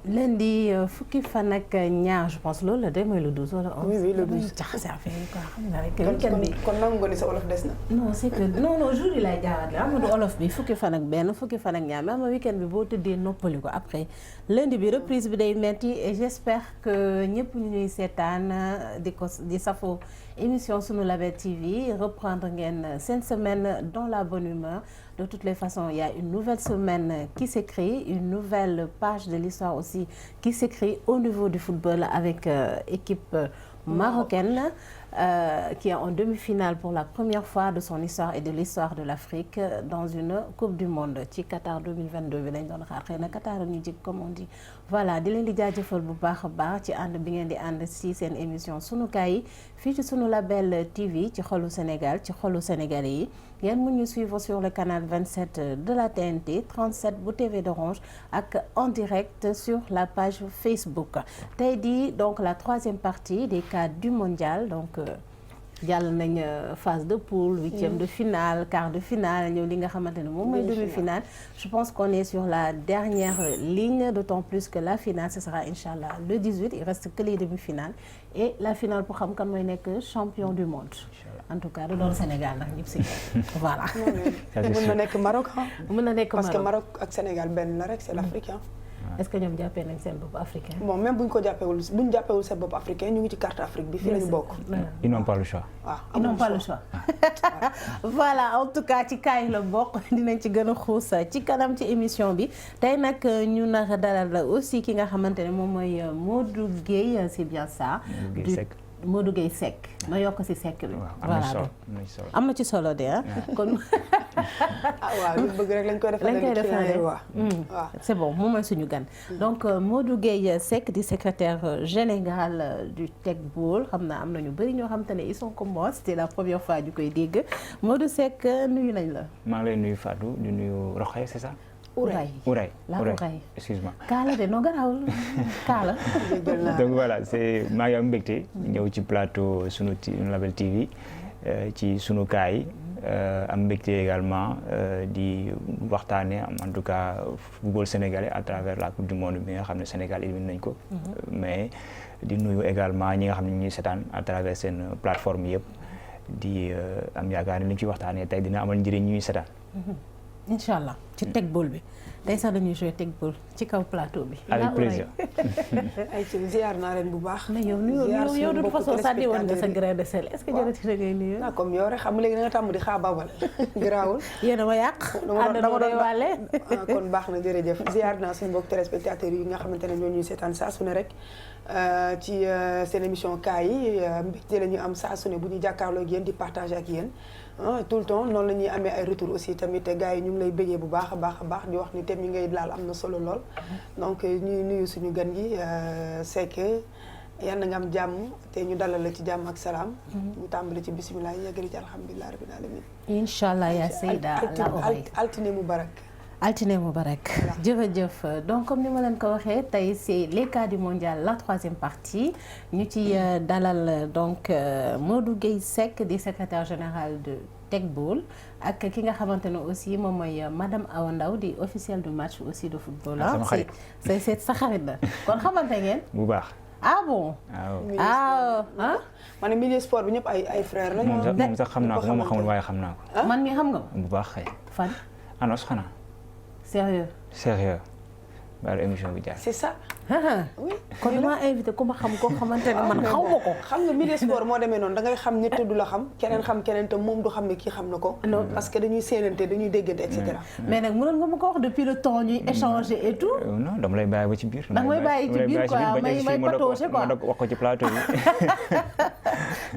lundi fukki fan ak ñaar je pense loolu la de mooy le 12 wala 11. oui le 12 jaxase affaire yi quoi xam nga rek. weekend bi kon nangu nga ni sa olof des na. non c'est que non jour yi lay jaawaat la Amadou olof bi fukki fan ak benn fukki fan ak ñaar mais ama weekend bi boo tëddee noppali ko après lundi bi reprise bi day metti et j'espère que ñëpp ñu ñuy seetaan di safo émission Sunu Label TV reprendre ngeen seen semaine dans la bonne humeur. De toutes les façons, il y a une nouvelle semaine qui s'écrit, une nouvelle page de l'histoire aussi qui s'écrit au niveau du football avec équipe marocaine qui est en demi-finale pour la première fois de son histoire et de l'histoire de l'Afrique dans une Coupe du Monde ci Qatar 2022 bi lañ doon xaar xëy na Qatar ñu jig comme on dit. Voilà di leen di jaajëfal bu baax a baax ci ànd bi ngeen di ànd ci seen émission Sunu Kaay yi fii ci Sunu Label TV ci xolu Sénégal ci xolu Sénégalais yi. ngeen mun ñu suivre sur le canal 27 de la TNT 37 bu TV d'Orange ak en direct sur la page Facebook tey di donc la troisième partie des cadres du mondial donc jàll nañ phase de poule huitième de finale quart de finale ñëw li nga xamante ne moom mooy demi-finale je pense qu'on est sur la dernière ligne d'autant plus que la finale ce sera inchallah le 18 il reste que les demi-finales et la finale pour xam kan mooy nekk champion du monde en tout cas du doon Sénégal ndax ñëpp si voilà. mën na nekk Maroc ah. mën na nekk Maroc parce que Maroc ak Sénégal benn la rek c'est l'Afrique ah. est-ce que ñoom jàppee nañ seen bopp africain. bon même bu ñu jàppewul seen bopp africain ñu ngi ci carte Afrique bi fii lañu bokk. ils n'ont pas le choix. waaw ils n'ont pas le choix. voilà en tout cas ci kaay la bokk dinañ ci gën a xuus ci kanam ci émission bi tey nag ñu nar a dalal aussi ki nga xamante ne moom mooy Modou Gueye c'est bien ça. Modou Gueye Seck ma yokk ci Seck bi. voilà am na ci solo de ah. kon. waaw lu bëgg rek lañ koy defal waaw c'est bon moom mooy suñu gan. donc Modou Gueye Seck di secrétaire général du Tekball xam naa am na ñu bari ñoo xam te ne ils sont comme moi c'était la première fois ñu koy dégg Modou Seck nuyu nañ la. maa ngi lay nuyu Fatou di nuyu Roxay c'est ça. Uray excuse-moi. Kaala de noo garaawul Kaala. donc voilà c'est maa ngi am mbégte ñëw ci plateau Sunu Label TV ci Sunu Kaay am mbégte également di waxtaane en tout cas football sénégalais à travers la coupe du monde bi nga xam ne Sénégal éliminé nañ ko. mais di nuyu également ñi nga xam ne ñuy seetaan à travers seen plateforme yëpp di am yaakaar ne li ñu ci waxtaanee tey dina amal njëriñ ñuy seetaan. incha allah ci Tekball bi tey sax dañuy jouer Tekball ci kaw plateau bi. avec plaisir. ay ci ziar naa leen bu baax. mais yow de toute façon sànni woon nga sa grain de sel est-ce que jarati na ngay nuyu. ah comme yow rek xam nga léegi da nga tàmm di xaabaabal garaawul. yéen a ma yàq. dama doon wàlle kon baax na jërëjëf ziar naa suñu mbokk téléspectateurs yi nga xamante ne ñoo ñuy seetaan saa su ne rek ci seen émission Kaay yi mbégte la ñu am saa su ne bu ñu jàkkaarloo ak yéen di partager ak yéen. tout le temps noonu la ñuy amee ay retour aussi tamit gars yi ñu ngi lay bëggee bu baax a baax di wax ni thème yi ngay laal am na solo lool donc ñuy nuyu suñu gan gi Seck yal na nga am jàmm te ñu dalal la ci jàmm ak salaam. ñu tàmbali ci bisimilah yeggali ci alhamdulilah rabbil alamin. incha allah yaa Seyda altine mubarak. altine mubarak jërëjëf donc comme ni ma leen ko waxee tey c'est les cas du mondial la troisième partie ñu ci dalal donc Modou Gueye Seck di secrétaire général de Tekball ak ki nga xamante ne aussi moom mooy madame Awa Ndaw di officielle du match aussi de football. sama xarit c'est sa xarit la kon xamante ngeen. bu baax. ah bon. ah man milieu sport bi ñëpp ay frères la. moom sax xam naa ko moom xamul waaye xam naa ko. man mi xam nga bu baax xëy. fan. Anos xanaa. Sérieux baalu émission bi jaar. c'est ça. oui kon dama invité ku ma xam koo xamante ne man xaw ma ko. xam nga milieu sport moo demee noonu da ngay xam nit du la xam keneen xam keneen te moom du xam ne kii xam na ko. parce que dañuy séenante dañuy déggante et cetera. mais nag mënoon nga ma ko wax depuis le temps ñuy échanger et tout. non dama lay bàyyi ba ci biir. da may bàyyi ci biir quoi may patauger quoi ma wax ko ci plateau bi.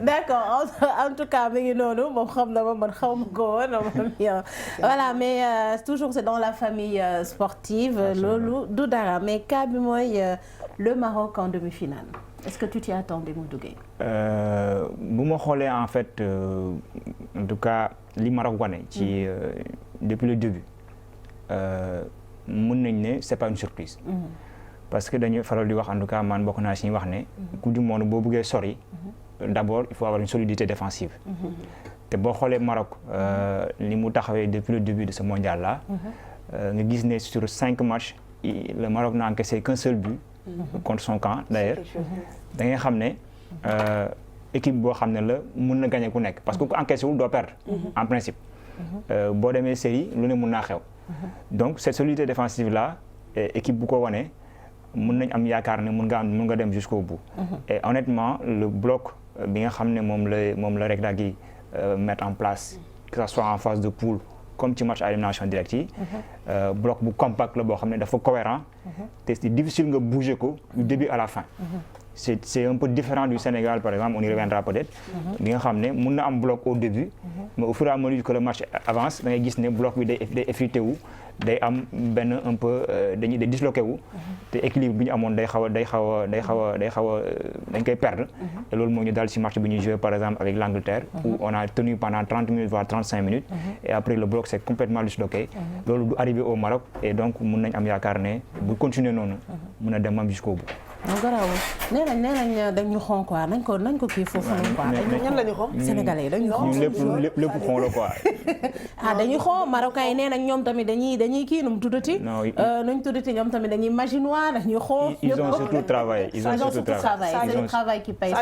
d'accord en tout cas mi ngi noonu moom xam na ma man xaw ma ko woon voilà mais toujours c'est dans la famille sportive loolu du dara mais cas bi mooy le Maroc en demi-finale est-ce que tu t'y attendais Modou Gueye? bu ma xoolee en fait en tout cas li Maroc wane ci depuis le début mën nañ ne c'est pas une surprise parce que dañuy faral di wax en tout cas man bokk naa si ñu wax ne coupe du monde boo bëggee sori d'abord il faut avoir une solidité défensive te boo xoolee Maroc li mu taxawee depuis le début de ce mondial là nga gis ne sur 5 matchs le Maroc n'a encaissé qu'un seul but contre son camp d'ailleurs da ngay xam ne équipe boo xam ne la mun na gagner ku nekk parce que ku encaissé wul doo perdre en principe boo demee série lu ne mun naa xew donc cette solidité défensive là équipe bu ko wane mun nañ am yaakaar ne mun nga dem jusqu'au bout et honnêtement le bloc bi nga xam ne moom la Regragui gi mettre en place que ça soit en phase de poule comme ci match à élimination directe yi bloc bu compact la boo xam ne dafa cohérent te c'est difficile nga bouger ko du début à la fin c'est un peu différent du Sénégal par exemple on y reviendra peut-être bi nga xam ne mun na am bloc au début mais au fur et à mesure que le match avance da ngay gis ne bloc bi day effrité wu day am benn un peu dañuy disloqué wu te équilibre bi ñu amoon dañ koy perdre et loolu moo ñu dal ci match bi ñuy joué par exemple avec l'Angleterre où on a tenu pendant 30 minutes voire 35 minutes et après le bloc s'est complètement disloqué loolu du arrivé au Maroc et donc mun nañ am yaakaar ne bu continuer noonu mun a dem am jusqu'au bout non garaawul nee nañ dañu xon quoi nañ ko kii foofu nañ quoi. ñan lañu xon sénégalais yi dañu xon lépp xon la quoi. dañuy xon marocains yi nee nañ ñoom tamit dañuy kii nu mu tuddati. nuñ tuddati ñoom tamit dañuy maginois dañuy xon. ils ont surtout travaillé c'est le travail qui paye.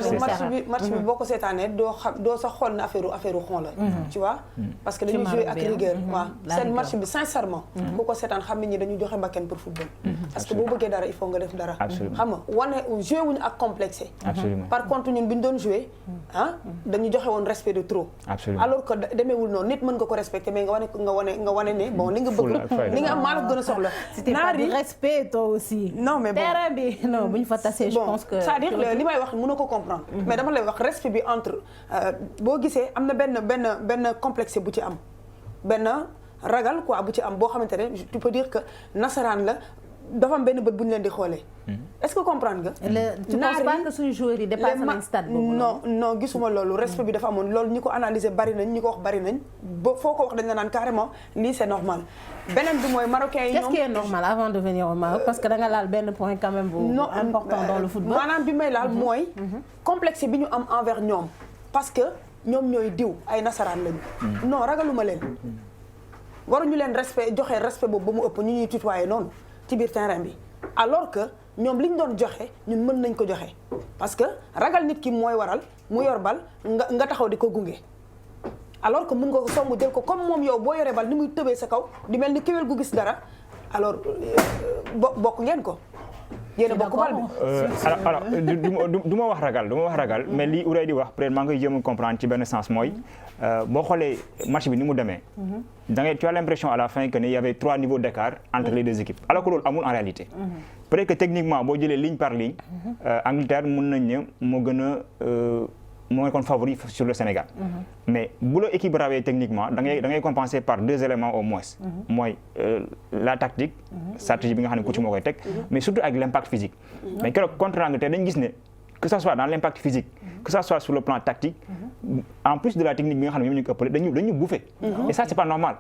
match bi boo ko seetaanee doo sax xool na affaire xon la. tu vois parce que dañuy jouer ak rigueur waaw seen match bi sincèrement. ku ko seetaan xam ni dañuy joxe bakkan pour football. parce que boo bëggee dara il faut nga def dara. xam nga joué wuñu ak complexé. Absolument. Par contre ñun bi ñu doon joué dañu joxe woon respect de trop. Absolument. Alors que demeewul noonu nit mën nga ko respecter mais nga wane ne bon li nga bëgg li nga am maa la gën a soxla. c'était pas du respect toi aussi. non mais bon terrain bi non bu ñu fa tasee je pense que. c'est-à-dire li may wax mënoo ko comprendre. mais dama lay wax respect bi entre boo gisee am na benn complexe bu ci am benn ragal quoi bu ci am boo xamante ne tu peux dire que nasaraan la. dafa am benn bët bu ñu leen di xoolee. est-ce que comprendre nga. tu penses pas que suñu joueurs yi dépassé nañ stade boobu non gisuma loolu respect bi dafa amoon loolu ñi ko analyser bari nañ ñi ko wax bari nañ ba foo ko wax dañ la naan carrément lii c'est normal. beneen bi mooy marocains yi ñoom qu'est-ce qui est normal avant de venir au Maroc parce que da nga laal benn point quand même bu important dans le football. maanaam bi may laal mooy. complexe bi ñu am envers ñoom parce que ñoom ñooy diw ay nasaraan lañu. non ragaluma leen. waruñu leen joxe respect boobu ba mu ëpp ñu ñuy tutoyer noonu. ci biir terrain bi alors que ñoom li ñu doon joxe ñun mën nañ ko joxe parce que ragal nit ki mooy waral mu yor bal nga taxaw di ko gunge alors que mën nga ko songu jël ko comme moom yow boo yoree bal ni muy tëbee sa kaw di mel ni kéwél gu gis dara alors bokk ngeen ko. yéen a bokk bal bi. alors du ma wax ragal mais li Ourey di wax peut-être maa ngi koy jéem a comprendre ci benn sens mooy boo xoolee match bi ni mu demee. tu as l'impression à la fin que ne y avait 3 niveaux d'écart entre les deux équipes alors que loolu amul en réalité. peut-être que techniquement boo jëlee ligne par ligne. Angleterre mën nañ ne moo nekkoon favori sur le Sénégal. mais bu la équipe rawee techniquement da ngay compenser par 2 éléments au moins. mooy la tactique. stratégie bi nga xam ne coach moo koy teg. mais surtout avec l'impact physique. mais keroog contre Angleterre dañu gis ne que ça soit dans l'impact physique. que ça soit sur le plan tactique. en plus de la technique bi nga xam ne ñoom ñu ko ëppale dañu bouffer. et ça c'est pas normal.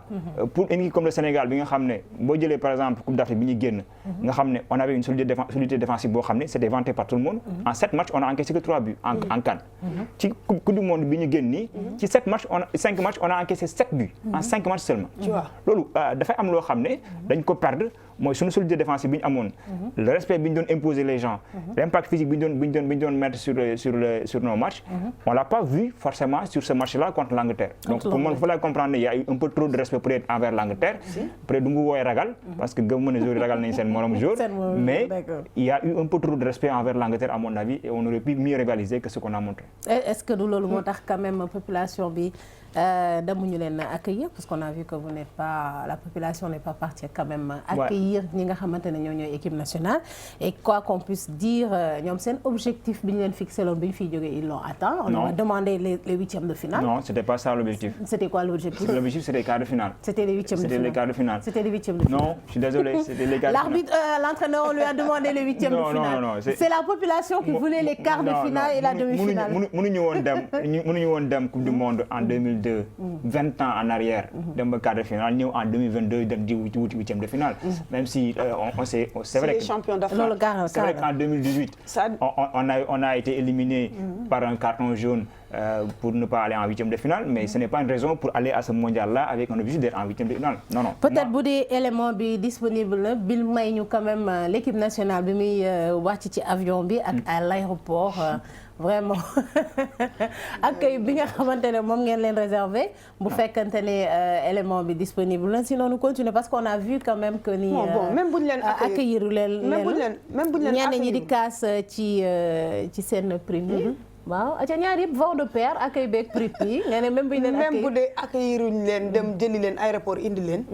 pour une équipe comme le Sénégal bi nga xam ne boo jëlee par exemple Coupe d'Afrique bi ñu génn. nga xam ne on avait une solidité défensive boo xam ne c'était vanté par tout le monde. en 7 matchs on a encaissé que 3 buts en CAN. ci Coupe du monde bi ñu génn nii. ci 5 matchs on a encaissé 7 buts. en 5 matchs seulement. loolu dafay am loo xam ne dañ ko perdre mooy suñu solidité défensive bi ñu amoon. le respect bi ñu doon imposer les gens. l'impact physique bi ñu doon mettre sur nos matchs. on l'a pas vu forcément sur ce match-là contre l'Angleterre. Donc pour moi il faut comprendre il y a eu un peu trop de respect peut-être envers l'Angleterre. Peut-être du nga wooye ragal. parce que gëm mën a jouer ragal nañu seen morom jour. mais il y a eu un peu trop de respect envers l'Angleterre à mon avis et on aurait pu mieux rivaliser que ce qu'on a montré. est-ce que du loolu moo tax quand même population bi damuñu leen accueillir parce qu'on a vu que vous n'êtes pas la population n'est pas partie quand même accueillir ñi nga xamante ne ñoo ñooy équipe nationale et quoi qu'on puisse dire ñoom seen objectif bi ñu leen fixé loon bi ñu fiy jógee ils l'ont atteint. On a demandé les huitièmes de finale. Non, c'était pas ça l'objectif. C'était quoi l'objectif? L'objectif c'était les quarts de finale. C'était les huitièmes de finale. C'était les quarts de finale. C'était les huitièmes de finale. Non, je suis désolé, c'était les quarts de finale. L'arbitre, l'entraîneur lui a demandé les huitièmes de finale. Non, c'est la population qui voulait les quarts de finale et la demi-finale. mënuñu woon dem coupe du monde en 2002 20 ans en arrière dem ba quart de finale ñëw en 2022 dem di wuti huitième de finale même si c'est vrai que champion d'Afrique c'est vrai qu'en 2018 on a été éliminé par un carton jaune pour ne pas aller en huitième de finale, mais ce n'est pas une raison pour aller à ce mondial-là avec un objectif d'être en huitième de finale. Non. Peut-être bu dee élément bi disponible na bil may ñu quand même l'équipe nationale bi muy wàcc ci avion bi ak à l'aéroport vraiment accueil bi nga xamante ne moom ngeen leen réservé bu fekkante ne élément bi disponible na sinon nous continuons parce qu'on a vu quand même que ni même buñ leen accueillir leen ñenn ñi di kaas ci seen prime waaw aca ñaar yëpp vent de pair accueil beeg prix yi nga ne même bu dee accueilliruñ leen dem jëli leen aéroport indi leen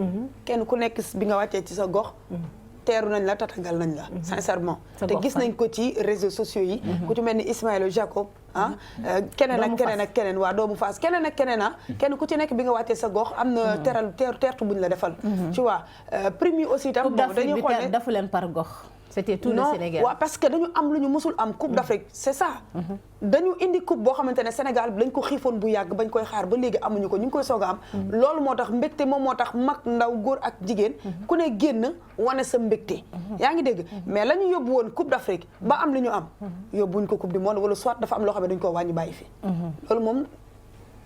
kenn ku nekk bi nga wàccee ci sa gox teeru nañ la tatagal nañ la sincèrement te gis nañ ko ci réseaux sociaux yi ku ci mel ni Ismaïla Jacob keneen ak keneen waa doomu Fass keneen ak keneen kenn ku ci nekk bi nga wàccee sa gox am na teertu buñ la defal tu vois prime yi aussi tam dañuy xool ne dafu leen par gox c'était tout le Sénégal waaw parce que dañu am lu ñu musul am coupe d'Afrique c'est ça dañu indi coupe boo xamante ne Sénégal lañ ko xiifoon bu yàgg bañ koy xaar ba léegi amuñu ko ñu ngi koy soog a am loolu moo tax mbégte moom moo tax mag ndaw góor ak jigéen ku ne génn wane sa mbégte yaa ngi dégg mais la ñu yóbbu woon coupe d'Afrique ba am li ñu am yóbbuñ ko coupe du monde wala soit dafa am loo xam ne dañu ko wàññi bàyyi fi loolu moom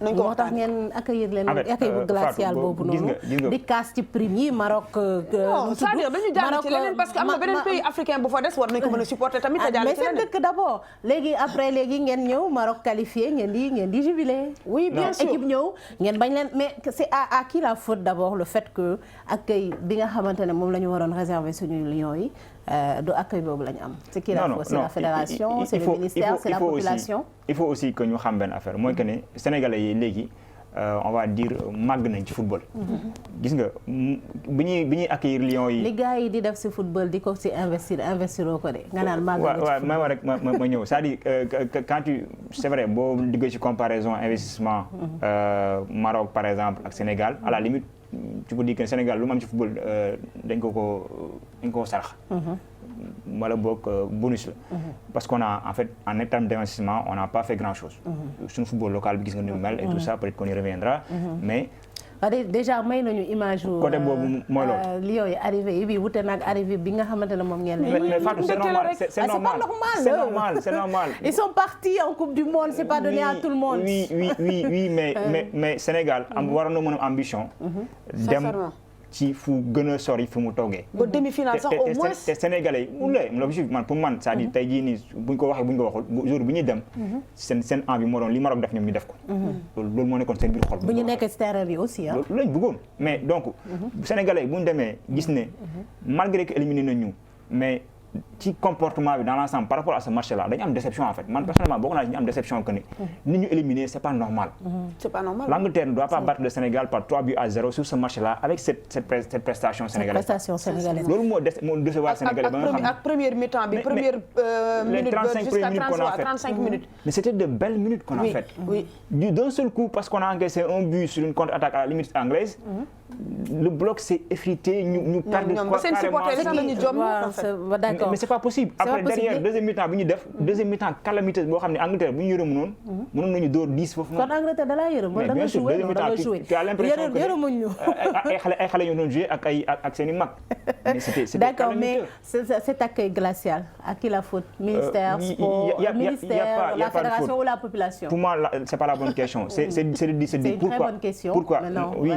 nañ ko waxtaan moo tax ngeen accueillir leen accueil bu glacial boobu noonu di kaas ci prime yi Maroc non c'est-à-dire dañu jàll ci leneen parce que am na beneen pays africain bu fa des war nañ ko mën a supporter tamit te jàll ci leneen mais seen dëkk d'abord léegi après léegi ngeen ñëw Maroc qualifié ngeen di jubilé oui bien sûr équipe ñëw ngeen bañ leen mais c'est à qui la faute d'abord le fait que accueil bi nga xamante ne moom la ñu waroon réserver suñu lions yi du accueil boobu la ñu am c'est qui la faute c'est la fédération c'est le ministère c'est la population il faut aussi que ñu xam benn affaire mooy que ne sénégalais yi léegi on va dire màgg nañ ci football. gis nga bi ñuy accueillir lions yi. li gars yi di def ci football di ko ci investiroo ko de nga naan màgg na ci football. waaw rek ma ñëw c'est-à-dire quand c'est vrai boo duggee ci comparaison investissement Maroc par exemple ak Sénégal à la limite tu peux dire que Sénégal lu mu am ci football dañ ko sarax. wala boog bonus la parce qu'on a en fait en termes d'investissement on n'a pas fait grand chose suñu football local bi gis nga ni mu mel et tout ça peut-être qu'on y reviendra mais déjà may nañu image côté boobu mooy loolu Lions yi arrivé yi bi wute nag arrivé bi nga xamante ne moom ngeen mais Fatou c'est normal ils sont partis en coupe du monde c'est pas donné à tout le monde oui mais Sénégal waroon na mën a ambition dem ci fu gën a sori fu mu toogee. ba demi-finale sax au moins te Sénégalais yi l'objectif man pour man c'est-à-dire tey jii nii buñ ko waxee buñ ko waxul jour bi ñuy dem. seen envie moo doon li Maroc def ñoom ñu def ko. loolu moo nekkoon seen biir xol. bu ñu nekk ci terrain bi aussi ah. loolu lañ bëggoon mais donc. Sénégalais yi bu ñu demee gis ne malgré que éliminé nañ ñu mais. ci comportement bi dans l'ensemble par rapport à ce match-là dañu am déception en fait man personnellement bokk naa ci ñu am déception que ni ñu éliminé c'est pas normal. C'est pas normal. L'Angleterre ne doit pas battre le Sénégal par 3-0 sur ce match-là avec cette prestation sénégalaise. loolu moo décevoir Sénégalais ba nga xam ne ak première mi-temps bi première minute jusqu'à 35 minutes. Mais c'était de belles minutes qu'on a fait. Oui. D'un seul coup parce qu'on a encaissé un but sur une contre-attaque à la limite anglaise. Le bloc s'est effrité ñu perdre carrément. Mais c'est pas possible. Après derrière deuxième mi-temps bi ñu def deuxième mi-temps calamiteuse boo xam ne Angleterre bu ñu yërëmu mënoon nañu door 10 foofu kon Angleterre da laa yërëm mais bien sûr deuxième mi-temps tu as l'impression que ay xale ñu doon jouer ak seen i mag. D'accord mais cet accueil glacial à qui la faute? Ministère, sport, ministère, la fédération ou la population? Pour moi c'est pas la bonne question. C'est de dire pourquoi oui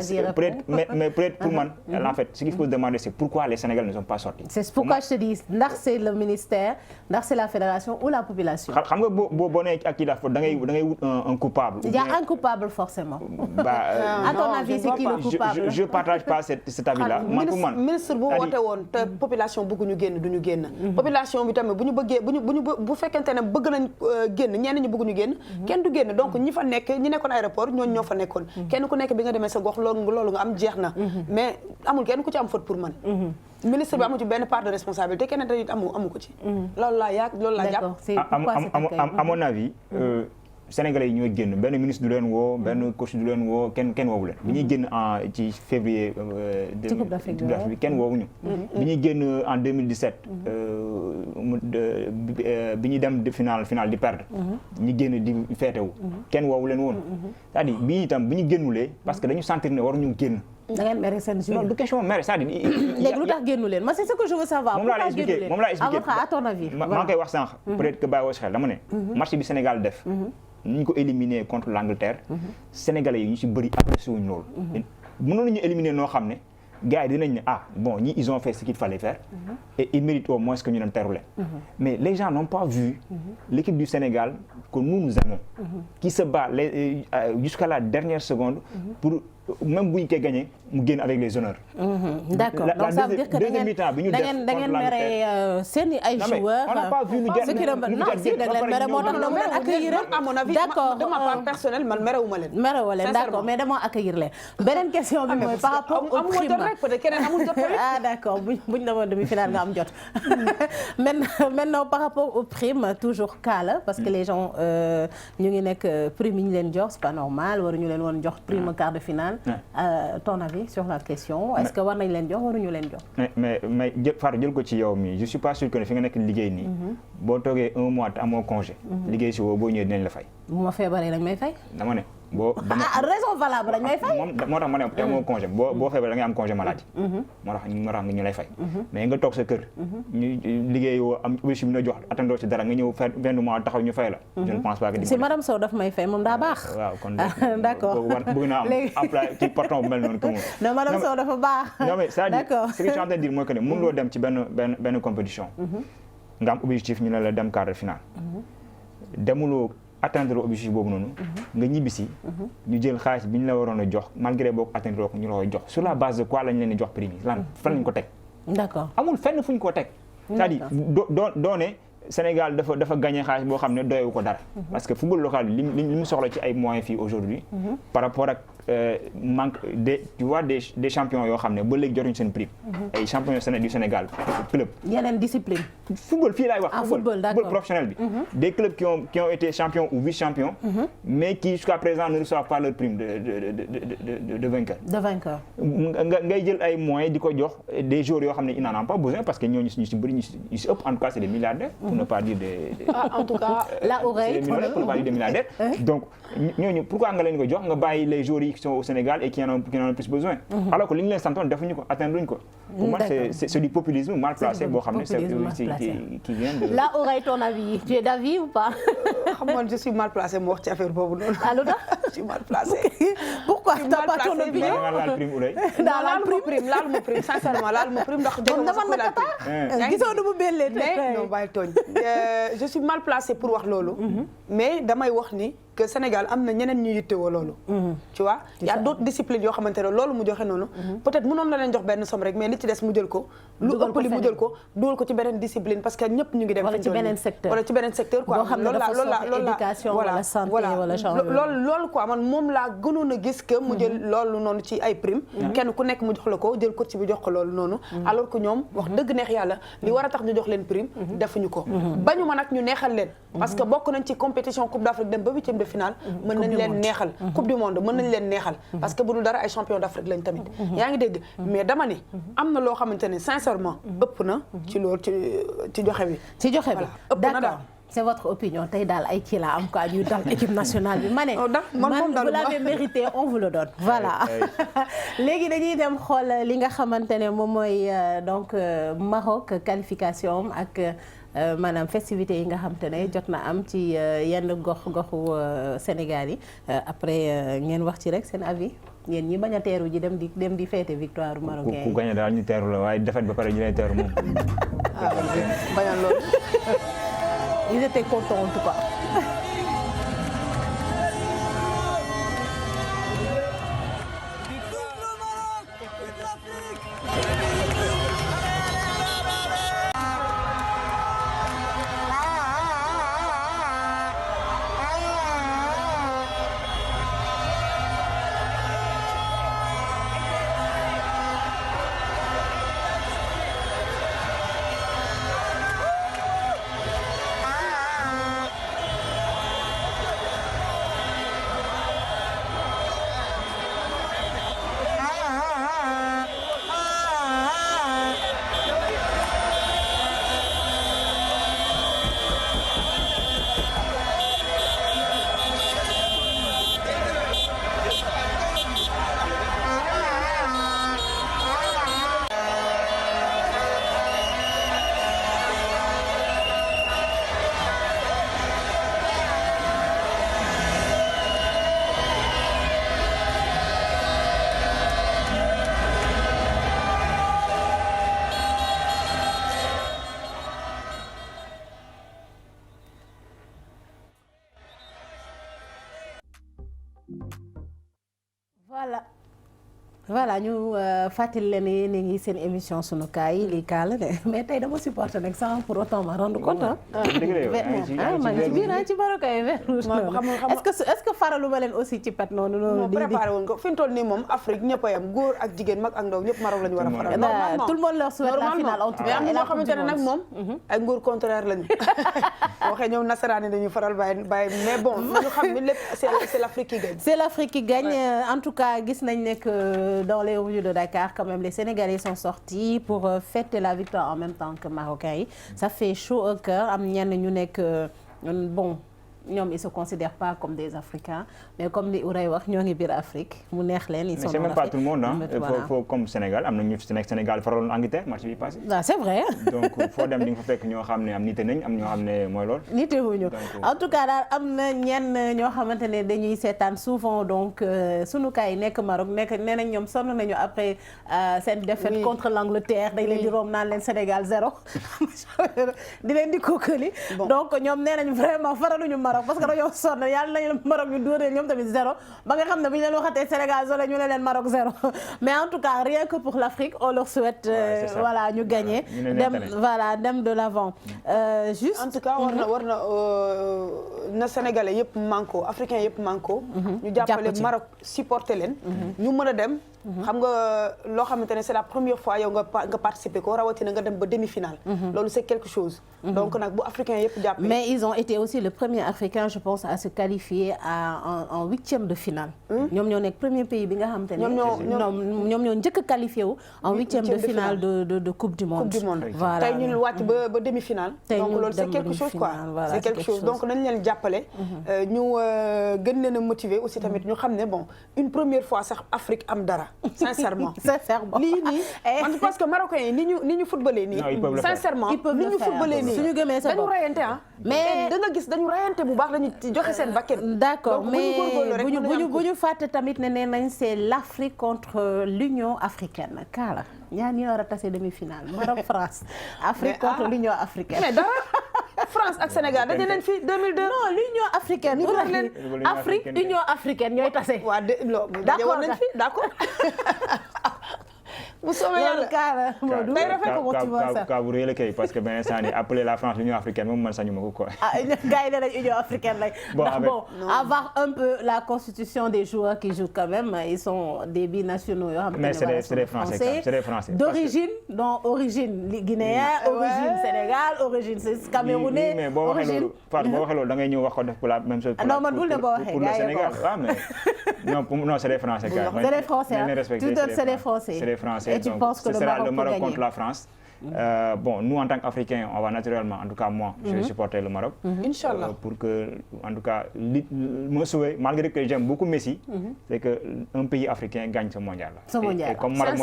mais peut-être pour man en fait ce qu'il faut demander c'est pourquoi les Sénégalais ne sont pas sortis. C'est pourquoi je te dis ndax c'est le ministère ndax c'est la fédération ou la population. xam nga boo nee ak kii la faute da ngay wut un coupable. Il y a un coupable forcément. À ton avis c'est qui le coupable? Je partage pas cet avis-là. man pour man ministre bu woote woon te population bëgguñu génn duñu génn. Population bi tamit bu ñu bëggee bu fekkente ne bëgg nañ génn ñenn ñi bëgguñu génn. kenn du génn donc ñi fa nekk ñi nekkoon aéroport ñooñu ñoo fa nekkoon. kenn ku nekk bi nga demee sa gox loolu nga am jeex na. mais amul kenn ku ci am faute pour man. ministre bi amu ci benn part de responsabilité keneen tamit amu ko ci. loolu laa jàpp. À mon avis Sénégalais yi ñooy génn benn ministre du leen woo benn coach du leen woo kenn woowu leen bi ñuy génn ci février ci Coupe d'Afrique bi kenn woowuñu bi ñuy génn en 2017 bi ñuy dem final di perdre ñi génn di feetewu kenn woowu leen woon c'est-à-dire bi itam bi ñu génnulee parce que dañu sentir ne waruñu génn da ngeen mere seen joueur. non du question mere c'est-à-dire léegi lu tax génnu leen moi c'est ce que je veux savoir. moom laa lay expliqué à ton avis. maa ngi koy wax sànq peut-être que bàyyi woo si xel dama ne match bi Sénégal def ni ñu ko éliminer contre l'Angleterre Sénégalais yi ñu si bëri apprécié wuñu loolu mënoon nañu éliminer noo xam ne gars yi dinañ ne bon ñi ils ont fait ce qu'il fallait faire et ils méritent au moins que ñu dem teru leen mais les gens n'ont pas vu l'équipe du Sénégal que nous aimons qui se bat jusqu'à la dernière seconde pour même bu ñu koy gagné mu génn avec les honneurs. D'accord donc ça veut dire que da ngeen mere seen ay joueurs. on n'a pas vu non si da ngeen mere moo tax dama leen accueillir. à mon avis d'accord de ma part personnelle man merewuma leen. merewuma leen d'accord mais dama accueillir leen. beneen question bi mooy par rapport au prime d'accord buñ demoon demi-finale nga am jot. maintenant par rapport au prime toujours cas la parce que les gens ñu ngi nekk prime yi ñu leen jox c'est pas normal waruñu leen woon jox prime quart de finale. Ton avis sur la question est-ce que war nañ leen jox waruñu leen jox. mais Fatou jël ko ci yow mi je suis pas sûr que ne fi nga nekk liggéey nii. boo toogee un mois te amoo congé. liggéey si woo boo ñëwee dinañ la fay. bu ma feebaree dañ may fay. dama ne raison valable dañ may fay. moo tax ma ne amoo congé boo feebaree da ngay am congé maladie. moo tax ñu lay fay. mais nga toog sa kër. ñu liggéey woo am objectif bi na jox attendoo ci dara nga ñëw fin du mois taxaw ñu fay la. je ne pense pas que si madame Sow daf may fay moom daa baax. waaw kon d'accord bëgg naa am emploi ci patron bu mel noonu que moom. non madame Sow dafa baax. non mais d'accord ce que je suis en train de dire mooy que ne mënuloo dem ci benn compétition. nga am objectif ñu ne la dem quart de finale. demuloo atteindre objectif boobu noonu. nga ñibbisi. ñu jël xaalis bi ñu la waroon a jox malgré boo ko atteindre ko ñu la koy jox sur la base de quoi lañ leen di jox prix bi lan fan lañ ko teg. d'accord amul fenn fu ñu ko teg. c'est-à-dire doone Sénégal dafa gagné xaalis boo xam ne doyewu ko dara. parce que football local bi li mu soxla ci ay moyens fii aujourd'hui par rapport ak manque tu vois des champions yoo xam ne ba léegi jotuñu seen prime. ay champions du Sénégal club. yeneen discipline. football fii laay wax. football d'accord football professionnel bi. des clubs qui ont été champions ou vice-champions. mais qui jusqu'à présent ne reçoivent pas leur prime de vainqueur. de vainqueur. ngay jël ay moyens di ko jox des joueurs yoo xam ne ils n'en ont pas besoin parce que ñooñu ñu si bëri ñu si ëpp en tout cas c'est des milliardaires. pour ne pas dire en tout cas la oreille pour ne pas dire des milliardaires. donc ñooñu pourquoi nga leen ko jox nga bàyyi les joueurs qui sont au Sénégal et qui en ont plus besoin. alors que li ñu leen santoon defuñu ko atteindre luñ ko. pour moi c'est du populisme mal placé boo xam ne c'est qui vient de. là oreille ton avis tu es d'avis ou pas. xam nga je suis mal placé mu wax ci affaire boobu noonu. ah lu tax je suis mal placé. pourquoi t'as pas ton opinion. laal prime oreille. laal ma prime sincèrement laal ma prime ndax. jox ma ko laal prime gisoo nu mu bellee mais non bàyyi tooñ. je suis mal placé pour wax loolu. mais damay wax ni. que Sénégal am na ñeneen ñu yittewoo loolu. tu vois y a d'autres disciplines yoo xamante ne loolu mu joxe noonu. peut-être mënoon la leen jox benn somme rek mais li ci des mu jël ko. lu ëpp li mu jël ko dugal ko ci beneen discipline parce que ñëpp ñu ngi dem. wala ci beneen secteur wala ci beneen secteur quoi. boo xam ne dafa soxla éducation wala santé wala genre loolu quoi man moom laa gënoon a gis que mu jël loolu noonu ci ay prime kenn ku nekk mu jox la ko jël coach bi jox ko loolu noonu. alors que ñoom wax dëgg neex yàlla li war a tax ñu jox leen prime. defuñu ko bañu ma nag ñu neexal leen. parce que bokk nañ ci compétition Coupe d'Afrique dem ba huitième de finale. mën nañ leen neexal coupe du monde mën nañ leen neexal parce que bu dul dara ay champion d'Afrique lañ tamit yaa ngi dégg mais dama ni am na loo xamante ne sincèrement ëpp na ci loolu ci joxe bi d'accord c'est votre opinion tey daal ay kii la am quoi ñuy dal équipe nationale bi ma ne man vous l'avez mérité on vous le donne voilà léegi dañuy dem xool li nga xamante ne moom mooy donc Maroc qualification ak maanaam festivités yi nga xam te ne jot na am ci yenn goxu Sénégal yi après ngeen wax ci rek seen avis yéen ñi bañ a teeru ji dem di fêter victoire marocain ku gañ daal ñu teeru la waaye défaite ba pare ñu lay teeru moom. bañal loolu. ils étaient contents en tout cas. voilà ñu fàttali leen ni ngi seen émission sunu kaay lii kaa la de mais tey dama supporté nag sans pour autant ma rendre compte maa ngi ci biir ci baroka yi vert rouge est-ce que faralu ma leen aussi ci pet noonu di préparé woon ko fi ñu toll nii moom Afrique ñëpp a yam góor ak jigéen mag ak ndaw ñëpp Maroc la ñu war a faral normalement tout le monde leur souhaite la finale en tout cas am na ñoo xamante ne nag moom ay nguur contraire lañu waxee ñoom nasaraan yi dañuy faral bàyyi mais bon nañu xam ni lépp c'est l'Afrique qui gagne c'est l'Afrique qui gagne en tout cas gis nañ ne que dans les rues de Dakar quand même les Sénégalais sont sortis pour fêter la victoire en même temps que Marocains yi ça fait chaud au cœur am ñenn ñu nekk bon ñoom ils se considèrent pas comme des Africains mais comme li Ourey wax ñoo ngi biir Afrique mu neex leen ils sont mais c'est même pas tout le monde faut comme Sénégal am na ñu fi nekk Sénégal faraloon Angleterre match bi passé c'est vrai donc foo dem di nga fa fekk ñoo xam ne am nite nañ am ñoo xam ne mooy lool nite wuñu en tout cas daal am na ñenn ñoo xamante ne dañuy seetaan souvent donc sunu kaay yi nekk Maroc nekk nee nañ ñoom sonn nañu après seen défaite contre l'Angleterre dañ leen di room naan leen Sénégal 0 di leen di kookali donc ñoom nee nañ vraiment faraluñu parce que dañoo sonn yàlla nañu Maroc ñu dóoree ñoom tamit 0 ba nga xam ne bu ñu leen waxatee Sénégal 0 ñu ne leen Maroc 0 mais en tout cas rien que pour l'Afrique on leur souhaite voilà ñu gagner dem de l'avant juste en tout cas war na Sénégalais yëpp manko africain yëpp manko ñu jàppale Maroc supporter leen ñu mën a dem xam nga loo xamante ne c'est la première fois yow nga participer ko rawatina nga dem ba demi-finale loolu c'est quelque chose donc nag bu africain yëpp jàppale mais ils ont été aussi le premier africain je pense à se qualifier en huitième de finale ñoom ñoo nekk premier pays bi nga xamante ne ñoom ñoo njëkk a qualifié wu en huitième de finale de coupe du monde voilà tey ñu wàcc ba demi-finale donc loolu c'est quelque chose quoi c'est quelque chose donc nañ leen jàppale ñu gën leen a motiver aussi tamit ñu xam ne bon une première fois sax Afrique am dara sincèrement lii nii man je pense que marocains yi ni ñu footballé nii sincèrement ni ñu footballé nii suñu gëmee sa bopp dañu rayante mais da nga gis dañu rayante bu baax dañu joxe seen bakkan d'accord mais bu ñu fàtte tamit ne nee nañ c'est l'Afrique contre l'Union africaine kaala ñaar ñi war a tase demi-finale Maroc France Afrique contre l'Union africaine mais dara France ak Sénégal dañu leen fi 2002 non l'Union africaine Afrique Union africaine ñooy tase waaw d'accord nañ fi d'accord bu soobee yàlla cas bu rëy la kay parce que benn instant nii appeler la France l'Union africaine moom man sañu ma ko quoi. gars yi ne lañ Union africaine lañ. bon avoir un peu la constitution des joueurs qui jouent quand même ils sont des binationaux yoo xam ne mais c'est des Français d'origine donc origine guinéen origine Sénégal origine camerounais mais boo waxee loolu Fatou boo waxee loolu da ngay ñëw wax ko def pour la même chose non man bul ne boo waxee pour le Sénégal mais non c'est des Français c'est des Français c'est des Français et tu penses que ce sera le Maroc contre la France. Bon, nous en tant qu'Africains, on va naturellement, en tout cas moi, je vais supporter le Maroc. Inch'Allah. Pour que, en tout cas, mon souhait, malgré que j'aime beaucoup Messi, c'est qu'un pays africain gagne ce mondial. Ce mondial. Et comme Maroc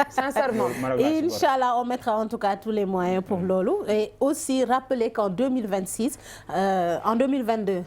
sincèrement. Inch'Allah, on mettra en tout cas tous les moyens pour Lolo. Et aussi rappeler qu'en 2026, en 2022,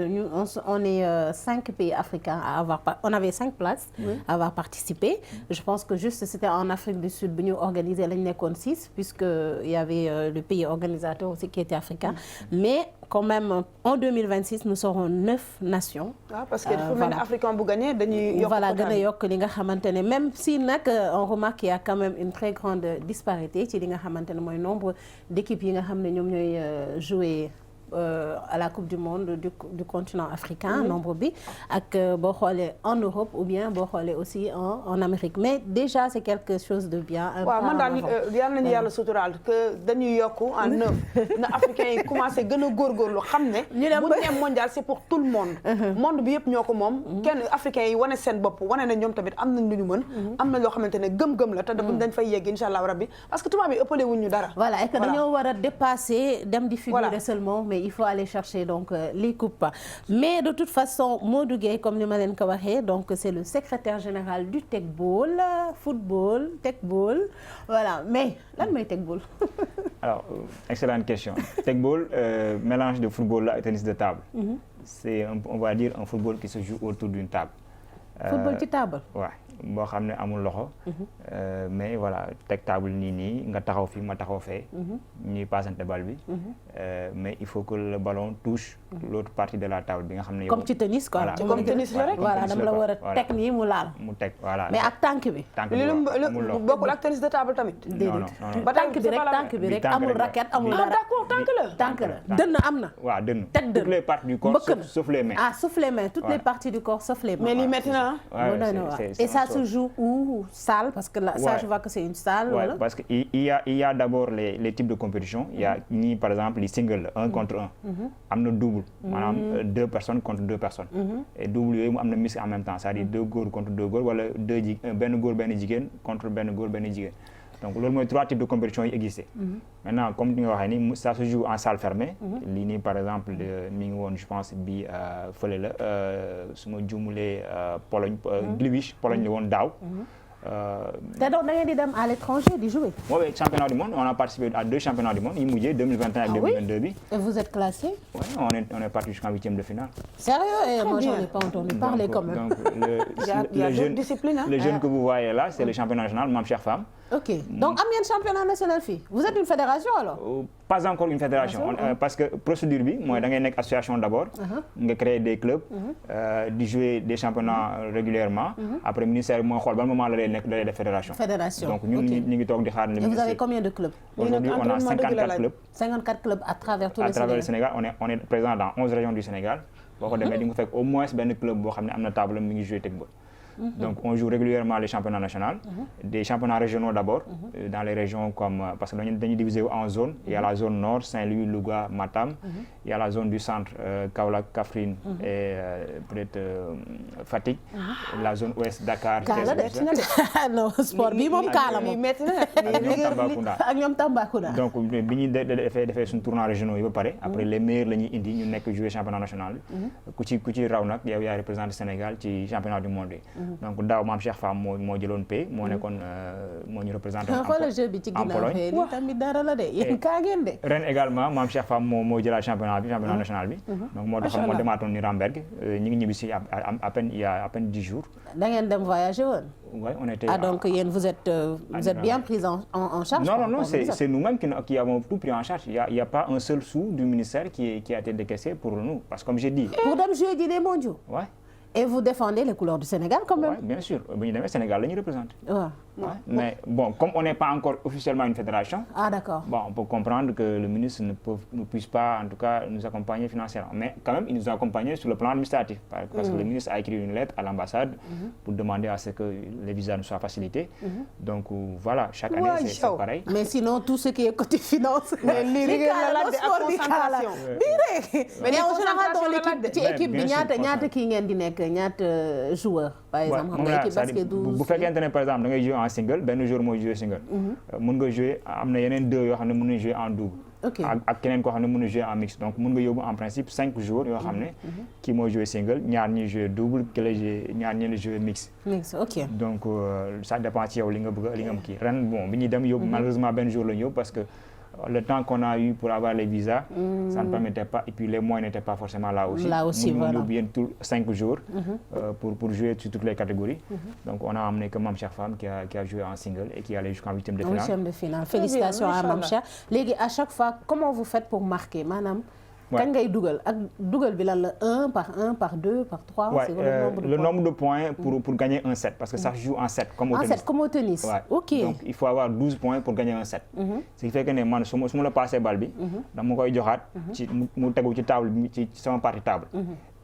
nous, on est 5 pays africains à avoir, on avait 5 places à avoir participé. Je pense que juste c'était en Afrique du Sud, nous organisé lañ nekkoon 6 puisque il y avait le pays organisateur aussi qui était africain. Mais quand même en 2026 nous serons 9 nations. parce que dafa mel ni africain bu gagné dañuy yokk voilà gën a yokk li nga xamante ne même si nag on remarque qu'il y a quand même une très grande disparité ci li nga xamante ne mooy nombre d'équipes yi nga xam ne ñoom ñooy jouer à la Coupe du monde du continent africain nombre bi ak boo xoolee en Europe ou bien boo xoolee aussi en Amérique mais déjà c'est quelque chose de bien. waaw man daal yal nañu yàlla suturaal que dañuy yokk en 9 na africains yi commencé gën a góorgóorlu xam ne. bu ñu nee mondial c'est pour tout le monde. monde bi yëpp ñoo ko moom. kenn africains yi wane seen bopp wane na ñoom tamit am nañ lu ñu mën. am na loo xamante ne gëm-gëm la te dañ fay yegg incha allah rabbi parce que tubaab yi ëppale wuñ ñu dara. voilà et que dañoo war a dépasser dem di figurer seulement mais il faut aller chercher donc les coupes mais de toute façon Modou Gueye comme ni ma leen ko waxee donc c'est le secrétaire général du Tekball football Tekball voilà mais lan mooy Tekball. Alors excellente question. Tekball mélange de football et tennis de table. C'est on va dire un football qui se joue autour d'une table. football ci table. waaw boo xam ne amul loxo. mais voilà teg table nii nga taxaw fi ma taxaw fee. ñuy passante bal bi. mais il faut que le ballon touche l'autre partie de la table bi nga xam ne yow. comme ci tennis quoi. voilà comme tennis la rek. voilà dama la war a teg nii mu laal. mu teg voilà. mais ak tànk bi. tànk bi amul loxo bokkul ak tennis de table tamit. déedéet ba tànk bi rek amul raquette amul dara. d'accord tànk la dënn am na. waaw dënn. teg dënn toutes les parties du corps sauf les mains. ah sauf les mains toutes les parties du corps sauf les mains. mais lii métti na et ça se joue où salle parce que là ça je vois que c'est une salle. Ouais, parce que il y a d'abord les types de compétition. Il y a ñii par exemple les singles 1 contre 1. am na double. maanaam 2 personnes contre 2 personnes. et double yooyu mu am na mix en même temps c'est-à-dire 2 góor contre 2 góor wala benn góor benn jigéen contre benn góor benn jigéen. donc loolu mooy 3 types de compétition yi existé. maintenant comme ni nga waxee ni ça se joue en salle fermée. lii nii par exemple mi ngi woon je pense bi fële la su ma juumulee Pologne Gliwice Pologne la woon daaw. te donc da ngeen di dem à l'étranger di jouer. oui championnat du monde on a participé à 2 championnats du monde yi mujjee 2021 ak 2022 bi. et vous êtes classé. oui on est parti jusqu'en 8e de finale. sérieux et moi j'en ai pas entendu parler quand même. donc le jeune que vous voyez là c'est le championnat national Mame Cheikh Fam. ok donc am ngeen championnat national fii vous êtes une fédération alors. pas encore une fédération parce que procédure bi mooy da ngay nekk association d'abord. nga créer des clubs. di jouer des championnats régulièrement. après ministère mooy xool ban moment la lay nekk da lay def fédération. donc ñun ñu ngi toog di xaar. et vous avez combien de clubs. aujourd'hui on a 54 clubs. 54 clubs à travers tout le Sénégal. à travers le Sénégal on est présent dans 11 régions du Sénégal. boo ko demee di nga fekk au moins benn club boo xam ne am na table mi ngi jouer football. Donc on joue régulièrement les championnats nationaux, des championnats régionaux d'abord, dans les régions comme, parce que nous sommes divisés en zones, il y a la zone nord, Saint-Louis, Louga, Matam, il y a la zone du centre, Kaolack, Kaffrine et peut-être Fatick, la zone ouest, Dakar. non sport bi moom kaala moom ak ñoom Tambacounda. Donc bi ñu defee suñu tournoi régionaux yi ba pare, après les meilleurs la ñuy indi ñu nekk jouer championnat national bi ku ci raw nag yow yaa représenté Sénégal ci championnat du monde yi. Donc daaw Mame Cheikh Fam moo jëloon pay moo nekkoon moo ñu représenté en Pologne. Li tamit dara la de yéen kaa ngeen de. ren également Mame Cheikh Fam moo jëlaat championnat national bi. Donc moo taxoon moo demaatoon Nuremberg ñu ngi ñibbi si à peine 10 jours. Da ngeen dem voyager woon. Ouais, on était. Ah donc yéen vous êtes bien pris en charge. Non, c'est nous-mêmes qui avons tout pris en charge. Il y a pas un seul sou du ministère qui a été décaissé pour nous parce que comme j'ai dit. Pour dem jouer des mondiaux. Ouais. Et vous défendez les couleurs du Sénégal quand même. Oui, bien sûr. Bu ñu demee Sénégal la ñu représente. Ouais. Mais bon, comme on n'est pas encore officiellement une fédération, d'accord. Bon, on peut comprendre que le ministre ne puisse pas, en tout cas, nous accompagner financièrement. Mais quand même, il nous a accompagnés sur le plan administratif. Parce que le ministre a écrit une lettre à l'ambassade pour demander à ce que les visas nous soient facilités. Donc voilà, chaque année, c'est pareil. Mais sinon, tout ce qui est côté finance, mais en général, dans l'équipe bi ñaata kii ngeen di nekk ñaata joueur par exemple xam nga équipe basket bu fekkente ne par exemple da ngay jouer en single benn joueur mooy jouer single mën nga jouer am na yeneen 2 yoo xam ne mën nañu jouer en double ak keneen koo xam ne mën na jouer en mixte donc mën nga yóbbu en principe 5 joueurs yoo xam ne kii mooy jouer single ñaar ñi jouer double ñaar ñi jouer mixte ok donc ça dépend ci yow li nga bëgg li nga am kii ren bon bi ñuy dem yóbbu malheureusement benn jour la ñu yóbbu parce que le temps qu'on a eu pour avoir les visas, ça ne permettait pas, et puis les moyens n'étaient pas forcément là aussi. Là aussi, voilà. Nous avons bien 5 jours pour jouer sur toutes les catégories. Donc on a amené que Mame Cheikh Fam qui a joué en single et qui est allé jusqu'en 8e de finale. 8e de finale. Félicitations à Mame Cheikh. Léegi à chaque fois, comment vous faites pour marquer maanaam kan ngay dugal ak dugal bi lan la 1 par 1 par 2 par 3 ouais, c'est le nombre de points pour gagner un set parce que ça se joue en set comme au tennis. En set comme au tennis. Ouais. OK. Donc il faut avoir 12 points pour gagner un set. Ce qui fait que ne man su ma la passé balle bi dama koy joxaat ci mu tegu ci table bi ci sama partie table.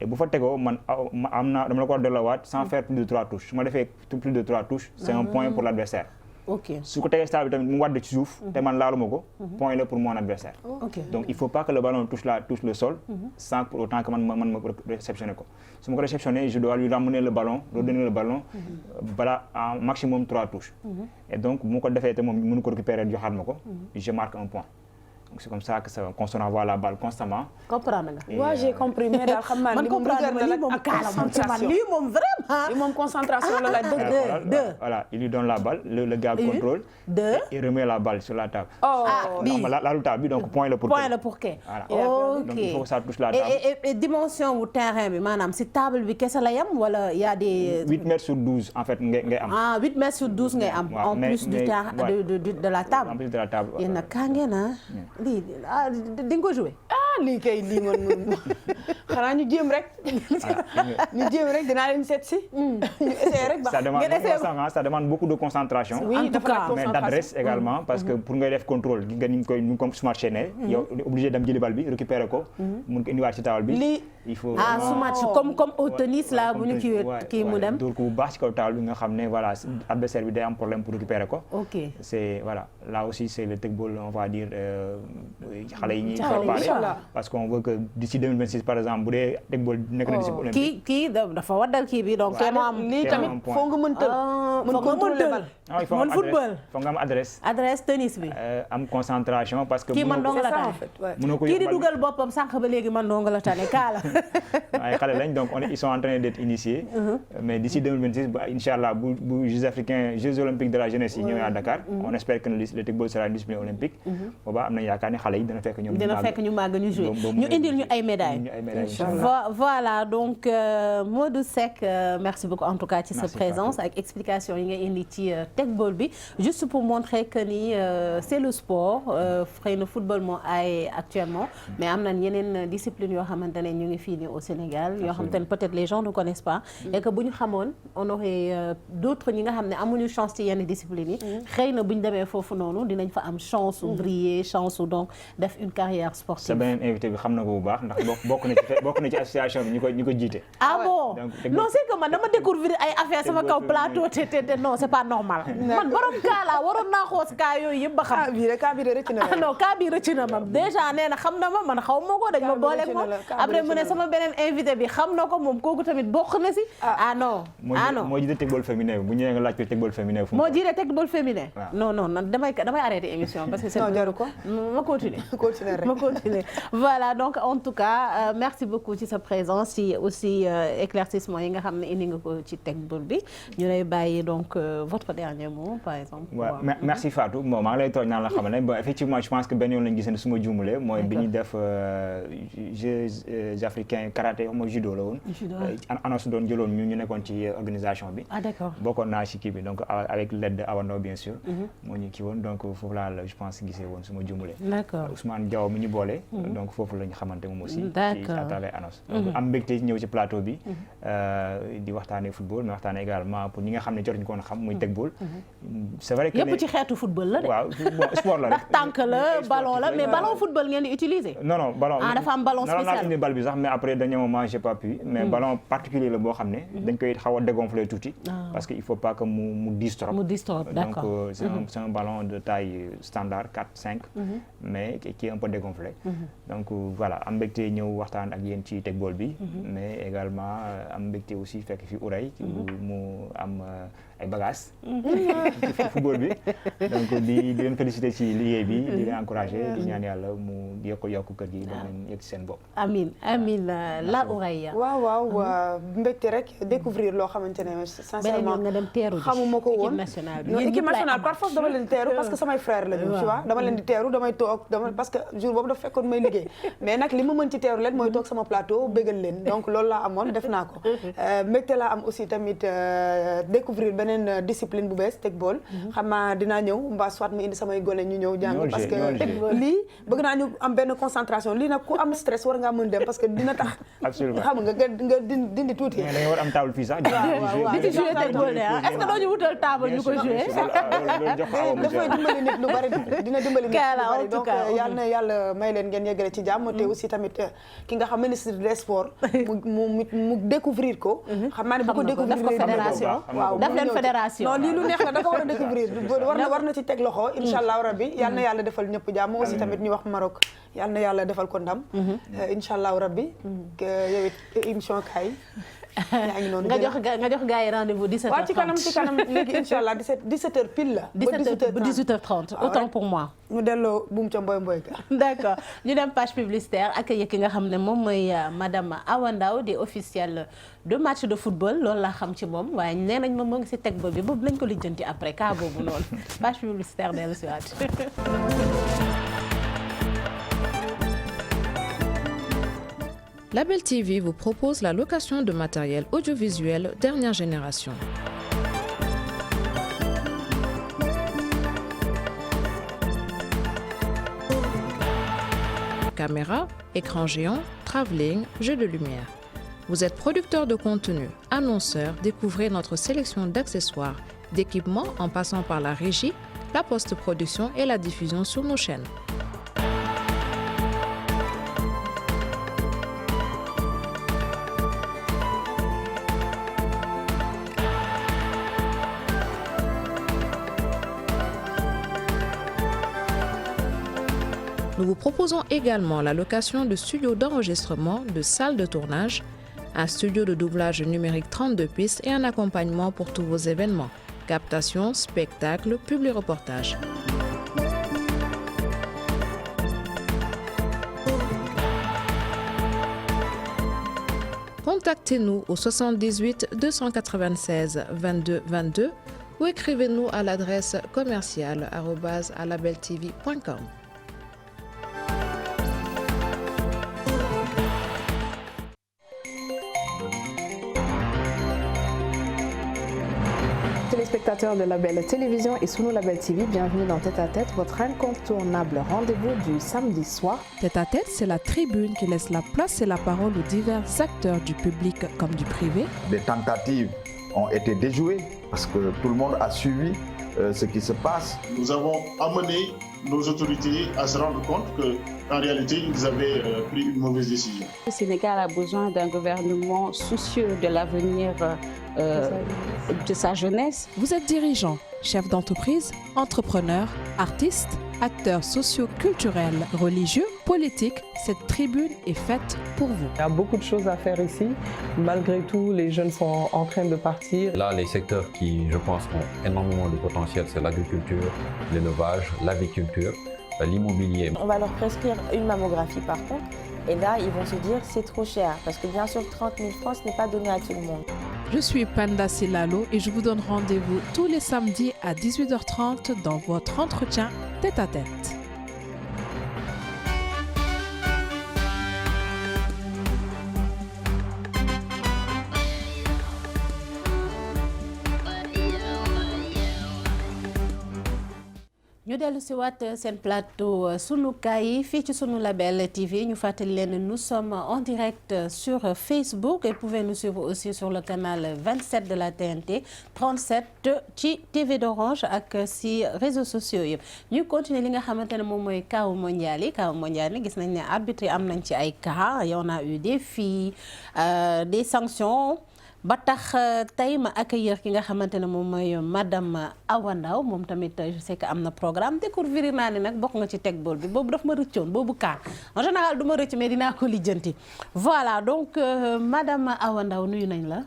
Et bu fa tegoo man dama la ko delloowaat sans faire plus de 3 touches su ma defee plus de 3 touches c'est un point pour l'adversaire. Ok. su ko tegee stade bi tamit mu wadd ci suuf te man laaluma ko point la pour mon adversaire. Donc il faut pas que le ballon touche le sol sans pour autant que man ma réceptionner ko su ma ko réceptionner je dois lui ramener le ballon redonner le ballon bala en maximum 3 touches et donc bu ma ko defee te moom mënu ko récupérer joxaat ma ko je marque un point c'est comme ça qu'on se renvoie la balle constamment. comprendre nga. waaw j'ai compris mais daal xam naa man comprendre ma lii moom kaala moom lii moom vraiment. lii moom concentration la laaj dëgg. voilà il lui donne la balle le gars contrôle. il remet la balle sur la table. bii laalu table bi donc point la pour. point la pour kay. donc il faut que ça touche la table. et dimension bu terrain bi maanaam si table bi kese la yam wala y a des. 8 mètres sur 12 en fait ngay am. 8 mètres sur 12 ngay am. en plus du terrain de la table. en plus de la table. yéen nag kaa ngeen lii di nga ko joué. lii kay lii man xanaa ñu jéem rek. ñu jéem rek dinaa leen seet si. ñu essayer rek. ça demande beaucoup de concentration. en tout cas mais d'adresse également parce que pour ngay def contrôle gi nga ni ñu ko smart chaîné. yow obligé dem jëli bal bi récupérer ko. mun ko indiwaat ci table bi. lii il faut match comme au tennis là bu ñu kii mu dem. dóor ko bu baax ci kaw table bi nga xam ne voilà adversaire bi day am problème pour récupérer ko. ok c'est voilà là aussi c'est le tegball on va dire xale yi ñuy préparer parce qu'on veut que d'ici 2026 par exemple bu dee tegball nekk na discipline olympique. kii dafa waddal kii bi donc. lii tamit foo nga mën tël. mën contrôler bal. mën football. foog nga am adresse. adresse tennis bi. am concentration parce que. kii man dong la tane. mënoo ko kii di dugal boppam sànq ba léegi man dong la tane kaala. ay xale lañ donc ils sont en train d'être initiés. mais d'ici 2026 ba inchallah bu Jeux africains Jeux olympiques de la jeunesse yi ñëwee à Dakar. on espère que le tegball sera une discipline olympique. boobaa am nañ yaakaar ne xale yi dina fekk ñoom. dina fekk ñu màgg ñu jouer ñu indil ñu ay médailles. voilà donc Modou Seck merci beaucoup en tout cas ci sa présence ak explication yi nga indi ci tegball bi juste pour montrer que ni c'est le sport xëy na football moo ay actuellement mais am nañ yeneen discipline yoo xamante ne ñu ngi fii nii au Sénégal yoo xamante ne peut-être les gens ne connaissent pas et que bu ñu xamoon on aurait d'autres ñi nga xam ne amuñu chance ci yenn discipline yi xëy na bu ñu demee foofu noonu dinañ fa am chance su briller chance su donc def une carrière sportive. sa beneen invité bi xam na ko bu baax ndax bokk na ci association bi ñu ko jiite. ah bon non c'est que man dama découvrir ay affaire sama kaw plateau te non c'est pas normal. man borom kaa laa waroon naa xoos kaa yooyu yëpp ba xam. kaa bi rëcc na ma. non kaa bi rëcc na ma déjà nee na xam na ma man xaw ma ko dañ ma booleeg moom après mu ne sama beneen invité bi xam na ko moom kooku tamit bokk na si. ah non moo jiite tegball féminin bu ñëwee nga laaj ko tegball féminin. moo jiite tegball féminin. non damay arrêter émission parce que c'est. non jaru ko ma continuer. rek ma continuer voilà donc en tout cas merci beaucoup ci sa présence ci aussi éclaircissement yi nga xam ne indi nga ko ci tegball bi ñu lay bàyyi donc votre dernier mot par exemple. waaw merci Fatou bon maa ngi lay tooñ naan la xam ne bon effectivement je pense que benn yoon lañu gisee su ma juumalee mooy bi ñu def Jeux africains karaté mooy judo la woon. annonce doon jëloon ñu nekkoon ci organisation bi. ah d'accord bokkoon naa ci kii bi donc avec l'aide de Awando bien sûr. moo ñu kii woon donc foofu laa la je pense gisee woon su ma juumalee. d'accord Ousmane Diaw mi ñu boole. donc foofu lañu xamante moom aussi. d'accord ci à travers annonce. donc am mbégte ñëw ci plateau bi. di waxtaanee football mais waxtaanee également pour ñi nga xam ne jotuñu ko woon xam muy tegball. c'est vrai que yëpp ci xeetu football la de. waaw bon sport la rek. ndax tànk la ballon la mais ballon football ngeen di utiliser. non ballon. dafa am ballon spécial naa indi bal bi sax mais après dernier moment j'ai pas pu. mais ballon particulier la boo xam ne. dañ koy xaw a dégonfler tuuti. parce que il faut pas que mu diis trop. mu diis trop d'accord donc c'est un ballon de taille standard 4-5. mais qui est un peu dégonflé. donc voilà am mbégte ñëw waxtaan ak yéen ci tegball bi. mais également am mbégte aussi fekk fi Ourey. mu am ay bagages. ci football bi donc di leen féliciter ci liggéey bi di leen encourager di ñaan yàlla mu yokk kër gi ba ngeen yegg ci seen bopp. amiin la Ourey. waaw mbégte rek découvrir loo xamante ne sincèrement nga dem teeru xamuma ko woon. équipe nationale par force dama leen di teeru parce que samay frère la ñu tu vois dama leen di teeru damay toog parce que jour boobu dafa fekkoon may liggéey mais nag li ma mën ci teeru leen mooy toog sama plateau bégal leen donc loolu laa amoon def naa ko mbégte laa am aussi tamit découvrir beneen discipline bu bees tegball xam naa dinaa ñëw mbaa soit ma indi samay gone ñu ñëw jàng parce que lii bëgg naa ñu am benn concentration lii nag ku am stress war ngaa mën dem parce que dina tax absolument xam nga dindi tuuti mais da nga war am table fii sax di ci jouer tegball est-ce que doo ñu wutal table ñu ko jouer dafay dimbali nit lu bari dina dimbali nit lu bari donc yal na yàlla may leen ngeen yeggale ci jàmm te aussi tamit ki nga xam ministre des sports mu découvrir ko xam naa ne bu ko découvrir daf leen fédération non lii lu neex la da ko war a découvrir war na ci teg loxo insha allah rabbi yal na yàlla defal ñëpp jàmm aussi tamit ñu wax Maroc yal na yàlla defal ko ndam insha allah rabbi yow it émission kaay yaa ngi noonu nga jox gars yi rendez-vous 17h30. waaw ci kanam léegi incha allah 17h pile la. ba 18h30 autant pour moi. mu delloo buum ca mboy ka. d'accord ñu dem page publicitaire ak ki nga xam ne moom mooy madame Awa Ndao di officielle de match de football loolu laa xam ci moom waaye nee nañ moom moo ngi si teg boobu boobu lañ ko lijjanti après cas boobu noonu page publicitaire dellu si waat. Label TV vous propose la location de matériel audiovisuel dernière génération. Caméra, écran géant, travelling, jeux de lumière. Vous êtes producteur de contenu, annonceur, découvrez notre sélection d'accessoires, d'équipements en passant par la régie, la post-production et la diffusion sur nos chaînes. Nous vous proposons également la location de studios d'enregistrement, de salles de tournage, un studio de doublage numérique 32 pistes et un accompagnement pour tous vos événements, captation, spectacles, publi-reportages. Contactez-nous au 78 296 22 22 ou écrivez-nous à l'adresse commerciale@labeltv.com. Téléspectateurs de Label Télévision et Sunu Label TV, bienvenue dans Tête à Tête, votre incontournable rendez-vous du samedi soir. Tête à Tête, c'est la tribune qui laisse la place et la parole aux divers acteurs du public comme du privé. Des tentatives ont été déjouées parce que tout le monde a suivi ce qui se passe. Nous avons amené nos autorités à se rendre compte qu'en réalité, ils avaient pris une mauvaise décision. Le Sénégal a besoin d'un gouvernement soucieux de l'avenir de sa jeunesse. Vous êtes dirigeant, chef d'entreprise, entrepreneur, artiste, acteur socio-culturel, religieux, politique. Cette tribune est faite pour vous. Il y a beaucoup de choses à faire ici. Malgré tout, les jeunes sont en train de partir. Là, les secteurs qui, je pense, ont énormément de potentiel, c'est l'agriculture, l'élevage, l'aviculture, l'immobilier. On va leur prescrire une mammographie par contre. Et là, ils vont se dire c'est trop cher. Parce que bien sûr, 30 000 francs, ce n'est pas donné à tout le monde. Je suis Panda Silalo et je vous donne rendez-vous tous les samedis à 18h30 dans votre entretien Tête à Tête. ñu dellu si waat seen plateau sunu kaay yi fii ci sunu Label TV ñu fàttali leen nous sommes en direct sur Facebook et pouvez nous suivre aussi sur le canal 27 de la TNT 37 ci TV d'Orange ak si réseaux sociaux yëpp ñu continuer li nga xamante ne moom mooy kaw mondial yi gis nañ ne arbitre yi am nañ ci ay cas y en a eu des filles des sanctions ba tax tey ma accueillir ki nga xamante ne moom mooy madame Awa Ndao moom tamit je sais que am na programme découvrir naa ne nag bokk nga ci teg bool bi boobu daf ma rëccoon boobu kaa en général du ma rëcc mais dinaa ko lijjanti voilà donc madame Awa Ndao nuyu nañ la.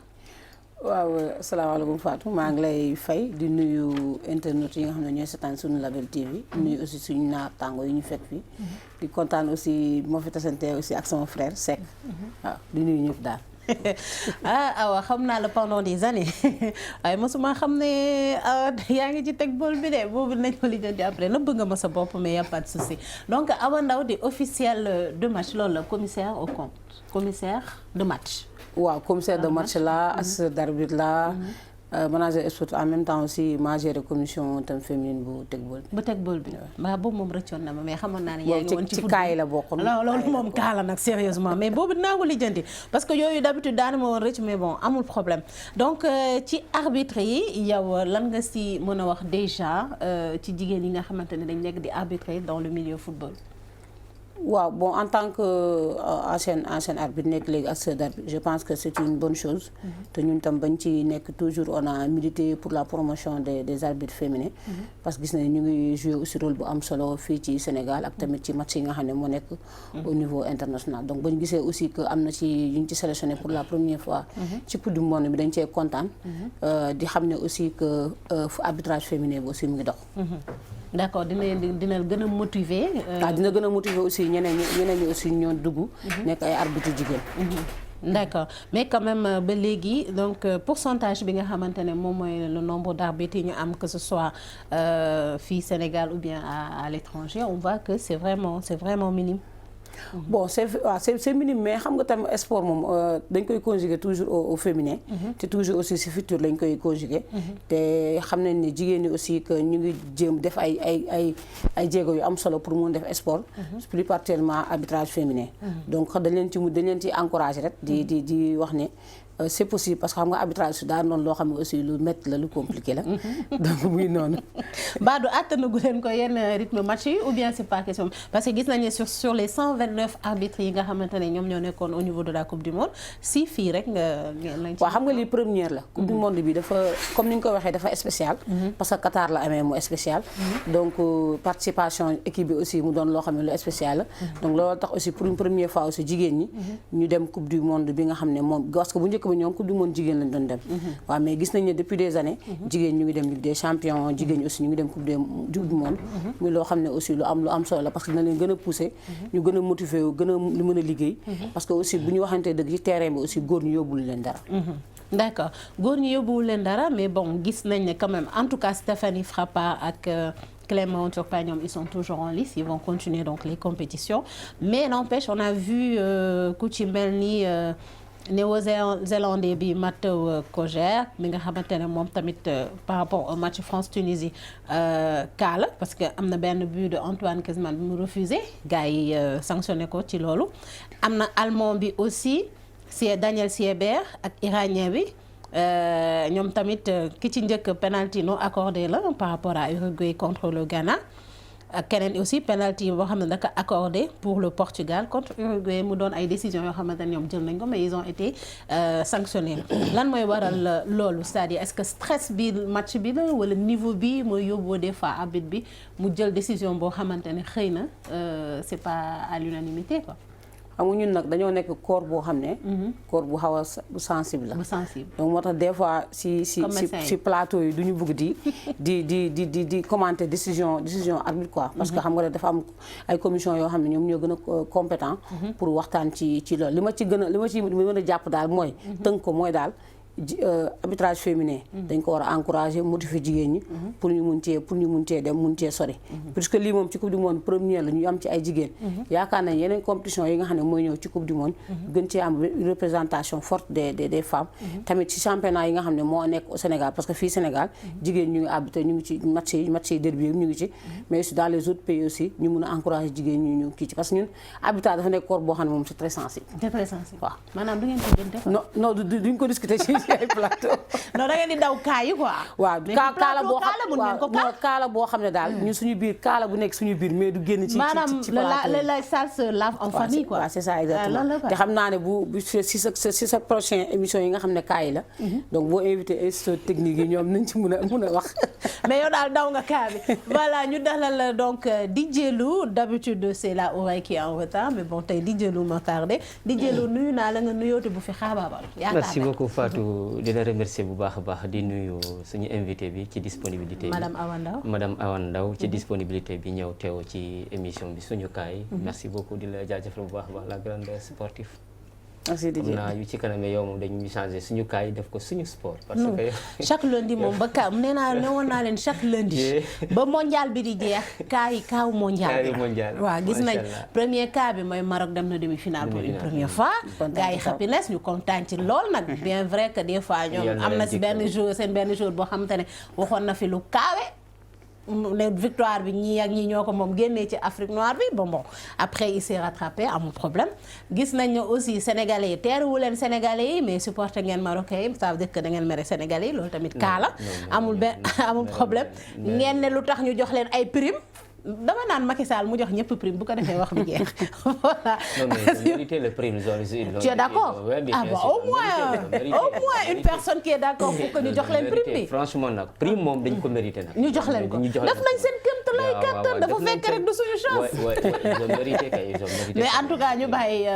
waaw asalaamaaleykum Fatou maa ngi lay fay di nuyu internet yi nga xam ne ñooy seetaan suñu Label TV. nuyu aussi suñu naataango yi ñu fekk fii. di kontaan aussi moo fi tasante aussi ak sama frère Seck. waaw di nuyu ñëpp daal. Awa xam naa la pendant des années waaye mosuma xam ne yaa ngi ci teg bool bi de boobu nañ ko lijjanti après nëbb nga ma sa bopp mais y a pas de souci donc Awa Ndao di officiel de match loolu la commissaire au compte commissaire de match. waaw commissaire de match la assesseur d'arbitre la manager sport en même temps aussi maa géré commission tam féminine bu teg bool bi. bu teg bool bi waaw boobu moom rëccoon na ma mais xamoon naa ne yaa ngi woon ci kaay la bokk. loolu moom kaa la nag sérieusement mais boobu dinaa ko lijjanti parce que yooyu d'habitude daana ma woon rëcc mais bon amul problème donc ci arbitre yi yow lan nga si mën a wax déjà ci jigéen yi nga xamante ne dañ nekk di arbitrer dans le milieu football. waaw bon en tant que ancienne arbitre nekk léegi assesseur d'arbitre je pense que c'est une bonne chose. te ñun tam bañ ci nekk toujours on a milité pour la promotion des arbitres féminins. parce que gis nañu ñu ngi jouer aussi rôle bu am solo fii ci Sénégal ak tamit ci match yi nga xam ne moo nekk au niveau international donc bañ gisee aussi que am na ci ñu ci sélectionné pour la première fois. ci coupe du monde bi dañ cee kontaan. di xam ne aussi que arbitrage féminin bi aussi mu ngi dox. d'accord dina gën a motiver. dina gën a motiver aussi ñeneen ñi aussi ñoo dugg. nekk ay arbitre jigéen. d'accord mais quand même ba léegi donc pourcentage bi nga xamante ne moom mooy le nombre d'arbitres yi ñu am que ce soit fii Sénégal ou bien à l'étranger on voit que c'est vraiment minime. bon c'est minime mais xam nga tam sport moom dañ koy conjuguer toujours au féminin. te toujours aussi si futur lañ koy conjuguer. te xam nañ ne jigéen ñi aussi que ñu ngi jéem def ay jéego yu am solo pour mun def sport. plus particulièrement arbitrage féminin. donc dañ leen ci encourager rek di wax ne. c'est possible parce que xam nga arbitrage su daa noonu loo xam ne aussi lu métti la lu compliqué la donc muy noonu. Badou attanagu leen ko yenn rythme match yi ou bien c'est pas question parce que gis nañu sur les 129 arbitres yi nga xamante ne ñoom ñoo nekkoon au niveau de la coupe du monde si fii rek nga. waaw xam nga lii première la. coupe du monde bi dafa comme ni ñu ko waxee dafa spécial. parce que Qatar la amee mu spécial. donc participation équipe bi aussi mu doon loo xam ne lu spécial la. donc loolu tax aussi pour une première fois aussi jigéen ñi. ñu dem coupe du monde bi nga xam ne moom parce que bu njëkk ñoom coupe du monde jigéen lañ doon dem. waaw mais gis nañ ne depuis des années. jigéen ñu ngi dem Ligue des champions jigéen ñi aussi ñu ngi dem coupe du monde. muy loo xam ne aussi lu am solo la parce que dina leen gën a pousser. ñu gën a motiver wu gën a mën a liggéey. parce que aussi bu ñu waxantee dëgg ci terrain bi aussi góor ñu yóbbul leen dara. d'accord góor ñu yóbbuwul leen dara mais bon gis nañ ne quand même en tout cas Stéphanie Frappart ak. Clément Turpin ñoom ils sont toujours en lice ils vont continuer donc les compétitions mais n'empêche on a vu ku ci mel ni. néo-zélandais bi Mateu Kojer mi nga xamante ne moom tamit par rapport au match France-Tunisie kaala parce que am na benn but de Antoine Griezmann bi mu refusé gars yi sanctionné ko ci loolu am na allemand bi aussi c'est Daniel Siebert ak iranien bi ñoom tamit ki ci njëkk penalty non accordé la par rapport à Uruguay contre le Ghana ak keneen aussi penalty boo xam ne daka accordé pour le Portugal contre Uruguay mu doon ay décisions yoo xamante ne ñoom jël nañ ko mais ils ont été sanctionnés lan mooy waral loolu c'est-à-dire est-ce que stress bi match bi la wala niveau bi mooy yóbboo des fois arbitre bi mu jël décision boo xamante ne xëy na c'est pas à l'unanimité quoi. xam nga ñun nag dañoo nekk corps boo xam ne. corps bu xaw a sensible la. bu sensible donc moo tax des fois si plateau yi du ñu bëgg di commenter décision arbitre quoi. parce que xam nga dafa am ay commission yoo xam ne ñoom ñoo gën a compétent. pour waxtaan ci loolu li ma ci mën a jàpp daal mooy. tënk ko mooy daal. arbitrage féminin dañ ko war a encourager motiver jigéen ñi pour ñu mun cee dem mun cee sori puisque lii moom ci coupe du monde première la ñu am ci ay jigéen yaakaar nañ yeneen compétition yi nga xam ne mooy ñëw ci coupe du monde gën cee am représentation forte des femmes tamit ci championnat yi nga xam ne moo nekk au Sénégal parce que fii Sénégal jigéen ñu ngi arbitre ñu ngi ci match yi derby ñu ngi ci mais aussi dans les autres pays aussi ñu mun a encourager jigéen ñu kii ci parce que ñun arbitrage dafa nekk corps boo xam ne moom c'est très sensible waaw maanaam du ngeen ko gën def non duñ ko discuter ci ay plateau non da ngeen di daw kaa yi quoi. waaw kaala boo xam ne daal ñun suñu biir kaala bu nekk suñu biir mais du génn ci maanaam la salle se lave en famille quoi. waaw c'est ça exactement te xam naa ne bu si sa prochaine émission yi nga xam ne kaa yi la. donc boo invité institut technique yi ñoom nañ ci mun a wax. mais yow daal daw nga kaa bi voilà ñu dalal donc DJ Lou d'habitude c'est la oreille qui est en retard mais bon tey DJ Lou ma tardé DJ Lou nuyu naa la nga nuyoote bu fi xaabaabal. merci beaucoup Fatou. di la remercier bu baax a baax di nuyu suñu invité bi ci disponibilité bi madame Awa Ndao ci disponibilité bi ñëw teew ci émission bi suñu kaay merci beaucoup di la jaajëfal bu baax a baax la grande sportive merci xam naa yu ci kanam yow moom dañuy changer suñu kaay def ko suñu sport parce que chaque lundi moom ba ka nee naa newoon naa leen chaque lundi ba mondial bi di jeex kaaw mondial bi waaw gis nañ premier cas bi mooy Maroc dem na demi-finale pour une première fois gars yi happiness ñu kontaan ci lool nag bien vrai que des fois ñoom am na si benn jour boo xamante ne waxoon na fi lu kaawe ne victoire bi ñii ak ñii ñoo ko moom génnee ci Afrique noire bi bon après il s'est rattrapé amul problème gis nañ ne aussi sénégalais yi teeruwu leen sénégalais yi mais supporter ngeen marocains yi ça veut dire que da ngeen mere sénégalais yi loolu tamit kaala amul problème ngeen ne lu tax ñu jox leen ay prime dama naan Macky Sall mu jox ñëpp prime bu ko defee wax bi jeex. Voilà. Non mais mériter le prime tu es d'accord? Ah bon, au moins une personne qui est d'accord pour que ñu jox leen prime bi. Franchement nag prime moom dañ ko mériter nag. ñu jox leen ko def nañ seen kéemtalaay kàttan dafa fekk rek du suñu chance. ils ont mérité kay ils ont mérité. mais en tout cas ñu bàyyi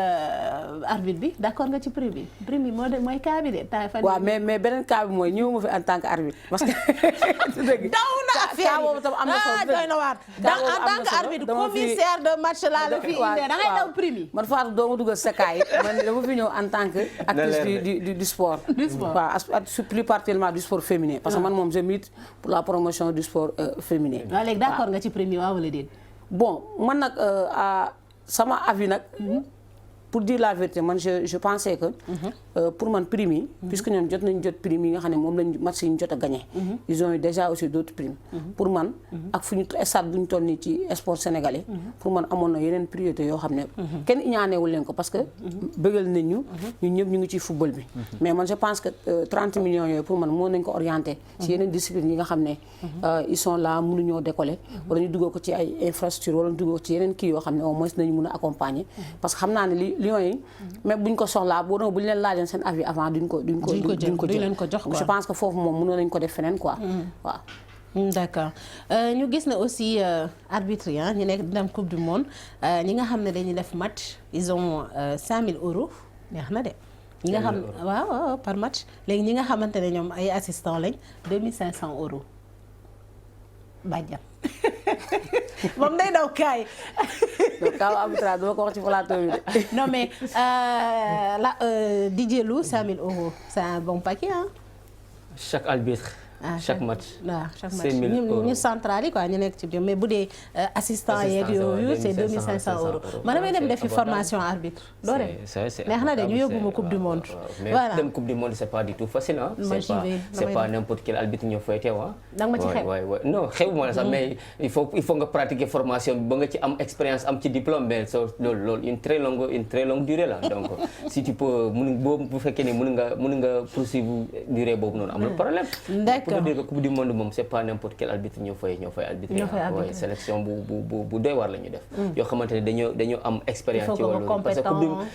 arbitre bi d'accord nga ci prime bi prime bi mooy cas bi de. waaw mais beneen cas bi mooy ñëwuma fi en tant que arbitre parce que. daw na affaire yi am na solo doy na waar. en tant que arbitre commissaire de match laa la fi indee da ngay daw prime yi. man Fatou doo ma dugal sa cas yi man dama fi ñëw en tant que actrice du sport. waaw plus particulièrement du sport féminin. parce que man moom je milite pour la promotion du sport féminin. waaw léegi d'accord nga ci prime yi waaw wala déet. bon man nag sama avis nag. pour dire la vérité man je pensais que pour man prime yi puisque ñoom jot nañ jot prime yi nga xam ne moom lañ match yi ñu jot a gagné ils ont eu déjà aussi d'autres primes pour man ak fu ñu stade bu ñu toll nii ci sport sénégalais pour man amoon na yeneen priorité yoo xam ne kenn iñaanewul leen ko parce que bëggal nañ ñu ñun ñëpp ñu ngi ci football bi mais man je pense que 30 millions yooyu pour man moo nañ ko orienté ci yeneen discipline yi nga xam ne ils sont là mënuñoo décoller wala ñu duggoo ko ci ay infrastructure wala ñu duggoo ko ci yeneen kii yoo xam ne au moins nañu mën a accompagner parce que xam naa ne Lions yi même buñ ko soxlaa bu ñu leen laajoon seen avis avant duñ ko jox je pense que foofu moom mënoon nañ ko def feneen quoi waaw. D'accord ñu gis ne aussi arbitre yi ñu nekk dem coupe du monde ñi nga xam ne dañuy def match ils ont 5000 € neex na de. ñi nga xam waaw par match léegi ñi nga xamante ne ñoom ay assistants lañ 2500 € bàjjam. moom day daw kaay. donc kaw arbitrage dama ko wax ci plateau bi de. non mais Didier Lou 5000 €, c'est un bon paquet hein. Chaque arbitre. chaque match. waaw chaque match ñu central yi quoi ñu nekk ci biir mais bu dee assistant yeeg yooyu c'est 2500 €. man damay dem defi formation arbitre. doo dem neex na de ñu yóbbu ma coupe du monde. voilà mais dem coupe du monde c'est pas du tout facile ah. c'est pas n'importe quel arbitre ñoo fay teew ah. da nga ma ci xew non xewuma la sax mais il faut nga pratiquer formation bi ba nga ci am expérience am ci diplôme mais loolu une très longue durée là donc si tu peux bu fekkee ne mën nga poursuivre durée boobu noonu amul problème. d'accord pour dire que coupe du monde moom c'est pas n'importe quel arbitre ñoo fay arbitrer waaye sélection bu doy war la ñu def yoo xamante ne dañoo am expérience ci wàllu parce que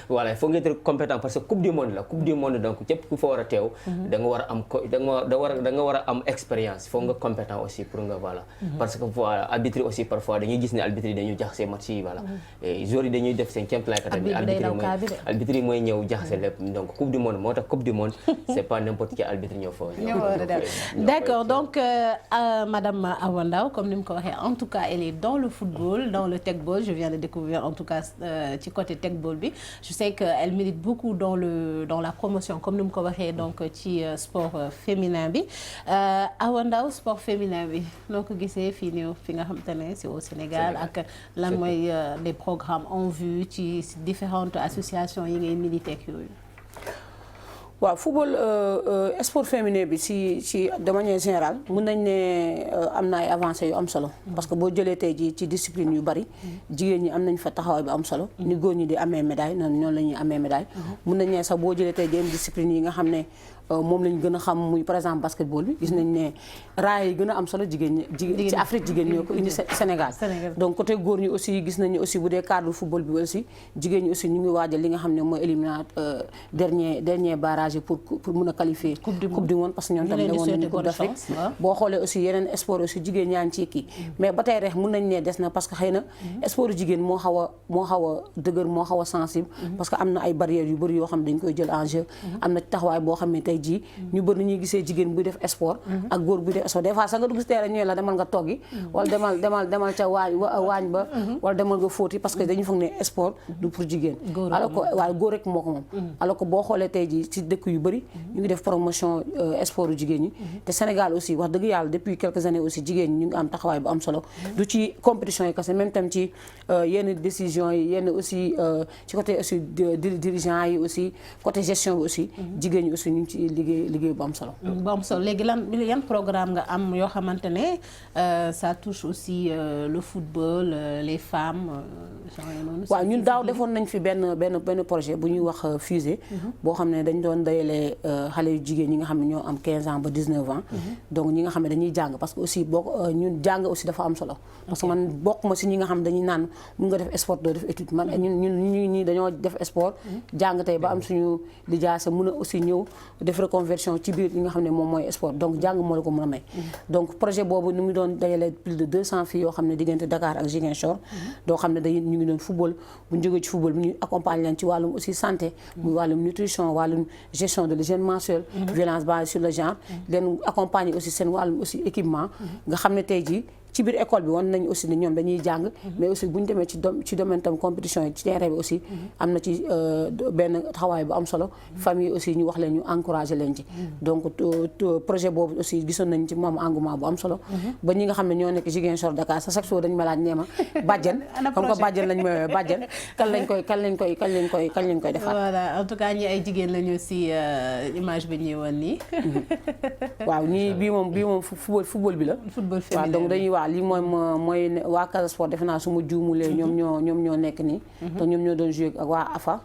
voilà il faut nga être compétent parce que coupe du monde la coupe du monde donc képp ku fa war a teew da nga war a am expérience il faut nga compétent aussi pour nga voilà parce que voilà arbitre aussi parfois dañuy gis ne arbitre yi dañuy jaxase match yi voilà et joueurs yi dañuy def seen kéemtalaay kattan bi arbitre yi mooy ñëw jaxase lépp donc coupe du monde moo tax coupe du monde c'est pas n'importe quel arbitre ñoo fa d'accord donc madame Awa Ndao comme ni mu ko waxee en tout cas elle est dans le football dans le tegball je viens de découvrir en tout cas ci côté tegball bi je sais que elle milite beaucoup dans la promotion comme ni mu ko waxee donc ci sport féminin bi Awa Ndao sport féminin bi noo ko gisee fii nii fi nga xamante ne c'est au Sénégal ak lan mooy les programmes en vue ci différentes associations yi ngay militer ak yooyu. waaw football sport féminin bi ci de manière générale mën nañ ne am na ay avancées yu am solo parce que boo jëlee tey ji ci discipline yu bari jigéen ñi am nañ fa taxawaay bu am solo ni góor ñi di amee médaille noonu la ñuy amee médaille mën nañ ne sax boo jëlee tey ji discipline yi nga xam ne moom lañ gën a xam muy par exemple basketball bi gis nañ ne raaya yi gën a am solo jigéen ñi ci Afrique jigéen ñoo ko indi Sénégal donc côté góor ñi aussi gis nañ ne aussi bu dee cadre football bi aussi jigéen ñi aussi ñu ngi waajal li nga xam ne mooy éliminatoire dernier barrage pour mën a qualifier coupe du monde parce que ñoom tamit demoon nañu coupe d'Afrique boo xoolee aussi yeneen sport aussi jigéen ñaa ngi ci kii mais ba tey rek mën nañ ne des na parce que xëy na sport jigéen moo xaw a dëgër moo xaw a sensible parce que am na ay barrières yu bëri yoo xam ne dañ koy jël en jeu am na taxawaay boo xam ne tey jii ñu bëri ñuy gisee jigéen buy def sport ak góor buy def sport des fois sax nga dugg si terrain ñëwee la demal nga toggi wala demal ca waañ ba wala demal nga fóoti parce que dañu foog ne sport du pour jigéen alors que waaye góor rek moo ko moom alors que boo xoolee tey jii ci dëkk yu bëri ñu ngi def promotion sport yu jigéen ñi te Sénégal aussi wax dëgg yàlla depuis quelques années aussi jigéen ñi ñu ngi am taxawaay bu am solo du ci compétition yi kese même tam ci yenn décision yi yenn aussi ci côté aussi dirigeant yi aussi côté gestion bi aussi jigéen ñi aussi ñu ngi ci liggéey bu am solo. bu am solo léegi yan programme nga am yoo xamante ne ça touche aussi le football les femmes. waaw ñun daaw defoon nañ fi benn projet bu ñuy wax fusée. boo xam ne dañ doon dajale xale yu jigéen ñi nga xam ne ñoo am 15 ans ba 19 ans. donc ñi nga xam ne dañuy jàng parce que aussi ñun jàng aussi dafa am solo. parce que man bokk ma si ñi nga xam ne dañuy naan mun nga def sport doo def étude man ñun dañoo def sport jàng tey ba am suñu lijaasa mun a aussi ñëw def reconversion ci biir li nga xam ne moom mooy sport donc jàng moo la ko mën a may. donc projet boobu nu mu doon dajale plus de 200 filles yoo xam ne diggante Dakar ak Ziguinchor. doo xam ne ñu ngi doon football bu ñu jógee ci football bu ñu accompagner leen ci wàllum aussi santé. muy wàllum nutrition wàllum gestion de l'hygiène menstruelle. violence basée sur le genre. leen accompagner aussi seen wàllum aussi équipement. nga xam ne tey jii ci biir école bi wan nañ aussi ne ñoom dañuy jàng mais aussi bu ñu demee ci domaine tam compétition yi ci terrain bi aussi am na ci benn taxawaay bu am solo famille aussi ñu wax leen ñu encouragé leen ci donc projet boobu aussi gisoon nañ ci moom engouement bu am solo ba ñi nga xam ne ñoo nekk Ziguinchor Dakar sa chaque fois dañu ma laaj neema bàjjen comme que bàjjen lañ ma bàjjen kañ lañ koy defaat. voilà en tout cas ñi ay jigéen lañu aussi image bi ñuy wan nii. waaw ñii bii moom football bi la. football féminin donc dañuy waaw lii mooy waa Casa Sport defe naa su ma juumulee ñoom ñoo nekk nii te ñoom ñoo doon joué ak waa AFA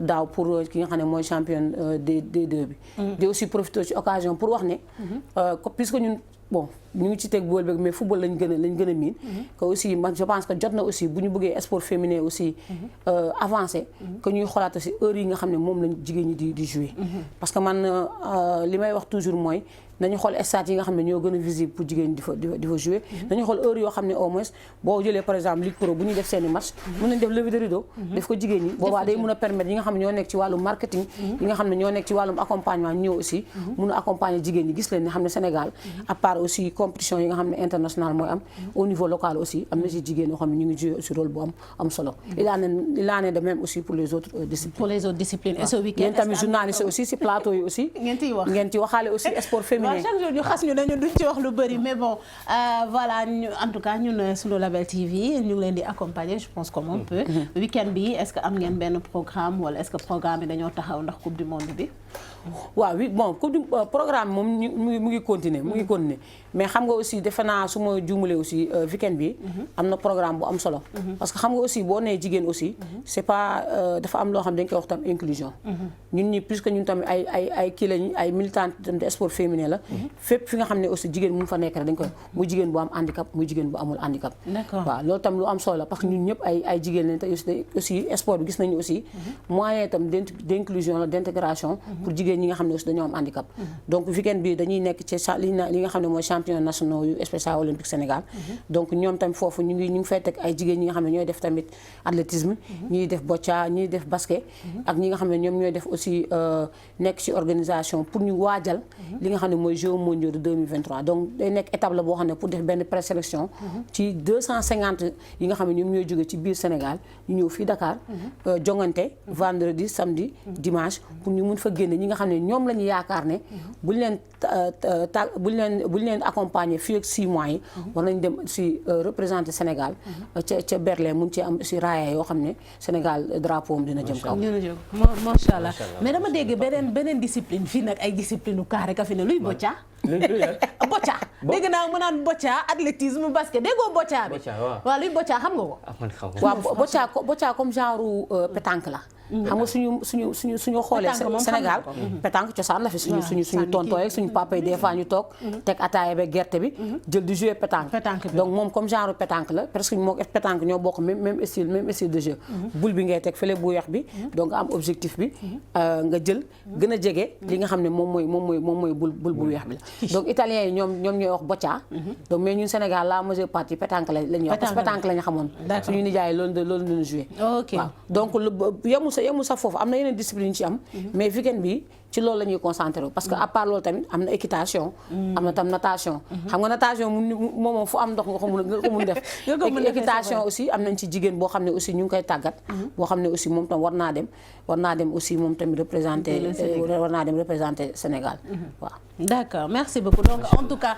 daaw pour ki nga xam ne mooy champion D2 bi di aussi profité ci occasion pour wax ne puisque ñun bon ñu ngi ci teg bool beeg mais football lañ gën a miin que aussi man je pense que jot na aussi bu ñu bëggee sport féminin aussi avancé que ñuy xoolaat aussi heure yi nga xam ne moom lañ jigéen ñi di jouer parce que man li may wax toujours mooy nañu xool stade yi nga xam ne ñoo gën a visible pour jigéen ñi di fa jouer nañu xool heure yoo xam ne au moins boo jëlee par exemple Ligue Pro bu ñuy def seeni match mën nañ def levée de rideau def ko jigéen ñi boobaa day mën a permettre yi nga xam ne ñoo nekk ci wàllum marketing yi nga xam ne ñoo nekk ci wàllum accompagnement ñëw aussi mën a accompagner jigéen ñi gis leen ne xam ne Sénégal à part aussi compétition yi nga xam ne international mooy am au niveau local aussi am na ci jigéen yoo xam ne ñu ngi jouer aussi rôle bu am solo il en est de même aussi pour les autres disciplines et ce week-end yéen tamit journaliste aussi si plateau yi aussi ngeen ci waxaale aussi sport féminin chaque jour ñu xas ñu dañu duñ ci wax lu bëri mais bon voilà en tout cas ñun Sunu Label TV ñu ngi leen di accompagner je pense comme on peut week-end bi est-ce que am ngeen benn programme wala est-ce que programme yi dañoo taxaw ndax coupe du monde bi waaw oui bon programme moom mu ngi continuer mais xam nga aussi defe naa su ma juumalee aussi week-end bi am na programme bu am solo parce que xam nga aussi boo nee jigéen aussi c'est pas dafa am loo xam dañ koy wax tam inclusion ñun ñi puisque ñun tamit ay kii lañu ay militantes de sport féminin la fépp fi nga xam ne aussi jigéen mu fa nekk rek dañ koy muy jigéen bu am handicap muy jigéen bu amul handicap waaw loolu tam lu am solo la parce que ñun ñëpp ay jigéen lañ te aussi sport bi gis nañu aussi moyen tam d'inclusion la d'intégration pour jigéen ñi nga xam ne aussi dañoo am handicap donc week-end bi dañuy nekk ci li nga xam ne mooy champion nationaux yu spécial olympique Sénégal donc ñoom tamit foofu ñu ngi fay teg ay jigéen ñi nga xam ne ñooy def tamit athlétisme ñiy def boccia ñiy def basket ak ñi nga xam ne ñoom ñooy def aussi nekk ci organisation pour ñu waajal li nga xam ne mooy Jeux mondiaux de 2023 donc day nekk étape la boo xam ne pour def benn présélection ci 250 yi nga xam ne ñoom ñooy jóge ci biir Sénégal ñu ñëw fii Dakar jongante vendredi samedi dimanche pour ñu mun fa génne ñi nga xam ne ñoom la ñu yaakaar ne buñ leen accompagner fii ak 6 mois yi war nañ dem si représenter Sénégal ca Berlin mun ci am si raaya yoo xam ne Sénégal drapeau am dina jëm kaw macha allah mais dama dégg beneen discipline fii nag ay discipline u carré ka fi ne luy bocca bocca dégg naa mu naan bocca athlétisme basket déggoo bocca bi waaw luy bocca xam nga ko waaw bocca comme genre pétanque la xam nga suñu xoolee Sénégal pétanque cosaan la fi suñu tonton yeeg suñu papa yi des fois ñu toog teg ataaya ba gerte bi jël di jouer pétanque donc moom comme genre pétanque la presque moo pétanque ñoo bokk même style de jeu boule bi ngay teg fële bu weex bi donc nga am objectif bi nga jël gën a jege li nga xam ne moom mooy boule bu weex bi la donc italiens yi ñoom ñooy wax boccia donc mais ñun Sénégal la majeure partie pétanque la ñuy wax parce que pétanque la ñu xamoon suñu nijaay loolu doon jouer waaw donc yemul sax foofu am na yeneen discipline ñu ci am mais weekend bi ci loolu la ñuy concentré parce que à part loolu tamit am na équitation am na tam natation xam nga natation moom fu am ndox nga ko mun def équitation aussi am nañ ci jigéen boo xam ne aussi ñu ngi koy tàggat boo xam ne aussi moom tam war naa dem aussi moom tamit représenter Sénégal waaw d'accord merci beaucoup donc en tout cas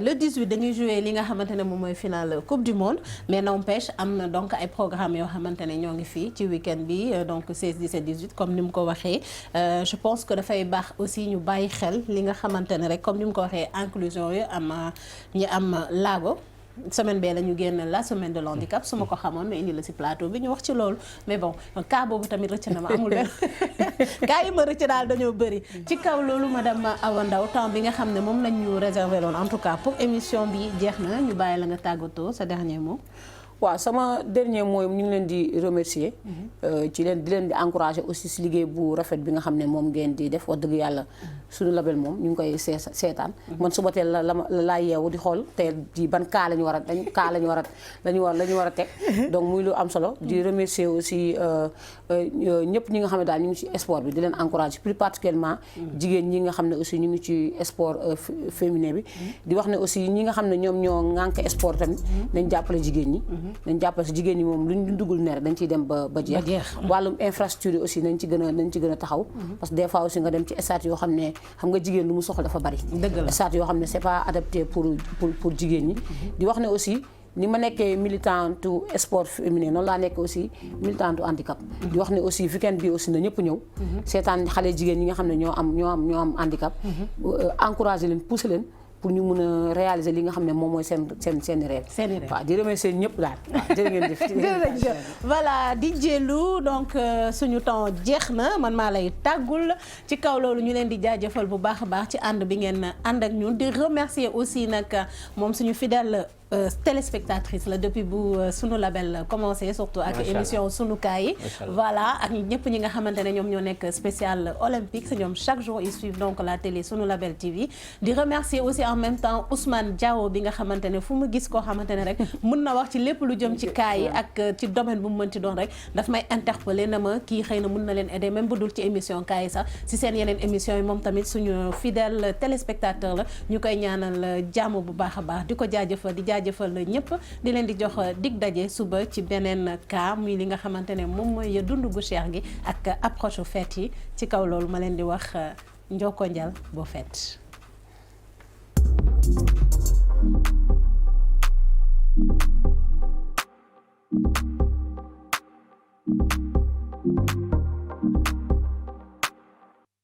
le 18 dañuy jouer li nga xamante ne moom mooy finale coupe du monde mais n'empêche am na donc ay programme yoo xamante ne ñoo ngi fii ci week-end bi yi donc 16 17 18 comme ni mu ko waxee je pense que dafay baax aussi ñu bàyyi xel li nga xamante ne rek comme ni mu ko waxee inclusion yi am ñi am laago semaine bee la ñu génn la semaine de l'handicap su ma ko xamoon ma indi la ci plateau bi ñu wax ci loolu mais bon cas boobu tamit rëcc na ma amul benn cas yi ma rëcc daal dañoo bëri ci kaw loolu madame Awa Ndao temps bi nga xam ne moom lañ ñu réservé loon en tout cas pour émission bi jeex na ñu bàyyi la nga tàggatoo sa dernier mot. waaw sama dernier mot ñu ngi leen di remercier ci di leen di encourager aussi si liggéey bu rafet bi nga xam ne moom ngeen di def wax dëgg yàlla suñu label moom ñu ngi koy seetaan man suba teel laa yeewu di xool tey di ban cas la ñu war a teg donc muy lu am solo di remercier aussi ñëpp ñi nga xam ne daal ñu ngi ci sport bi di leen encourager plus particulièrement jigéen ñi nga xam ne aussi ñu ngi ci sport féminin bi di wax ne aussi ñi nga xam ne ñoom ñoo ŋànk sport tamit nañ jàppale jigéen ñi nañ jàppale si jigéen ñi moom lu ñu duggul ne rek dañ ciy dem ba jeex wàllum infrastructure aussi nañ ci gën a taxaw parce que des fois aussi nga dem ci stade yoo xam ne xam nga jigéen lu mu soxla dafa bari stade yoo xam ne c'est pas adapté pour jigéen ñi di wax ne aussi ni ma nekkee militante sport féminin noonu laa nekk aussi militante handicap di wax ne aussi weekend bi aussi na ñëpp ñëw seetaan xale jigéen ñi nga xam ne ñoo am handicap encourager leen pousser leen pour ñu mën a réaliser li nga xam ne moom mooy seen rêve. waaw di remercier ñëpp daal waaw jërë ngeen jëf. voilà di jëlu donc suñu temps jeex na man maa lay tàggul ci kaw loolu ñu leen di jaajëfal bu baax a baax ci ànd bi ngeen ànd ak ñun di remercier aussi nag moom suñu fidèle téléspectatrice la depuis bu sunu label commencé surtout ak émission sunu kaay voilà ak ñëpp ñi nga xamante ne ñoom ñoo nekk spécial olympique ñoom chaque jour ils suivent donc la télé sunu label TV di remercier aussi en même temps Ousmane Diawo bi nga xamante ne fu mu gis koo xamante ne rek mën na wax ci lépp lu jëm ci kaay ak ci domaine bu mu mënti doon rek daf may interpeller na ma kii xëy na mën na leen aider même bu dul ci émission kaay sax si seen yeneen émission yi moom tamit suñu fidèle téléspectateur la ñu koy ñaanal jàmm bu baax a baax di ko jaajëfal jëfal ñëpp di leen di jox dig daje suba ci beneen cas muy li nga xamante ne moom mooy dund gu cher gi ak approche fête yi ci kaw loolu ma leen di wax njoko njal boo fête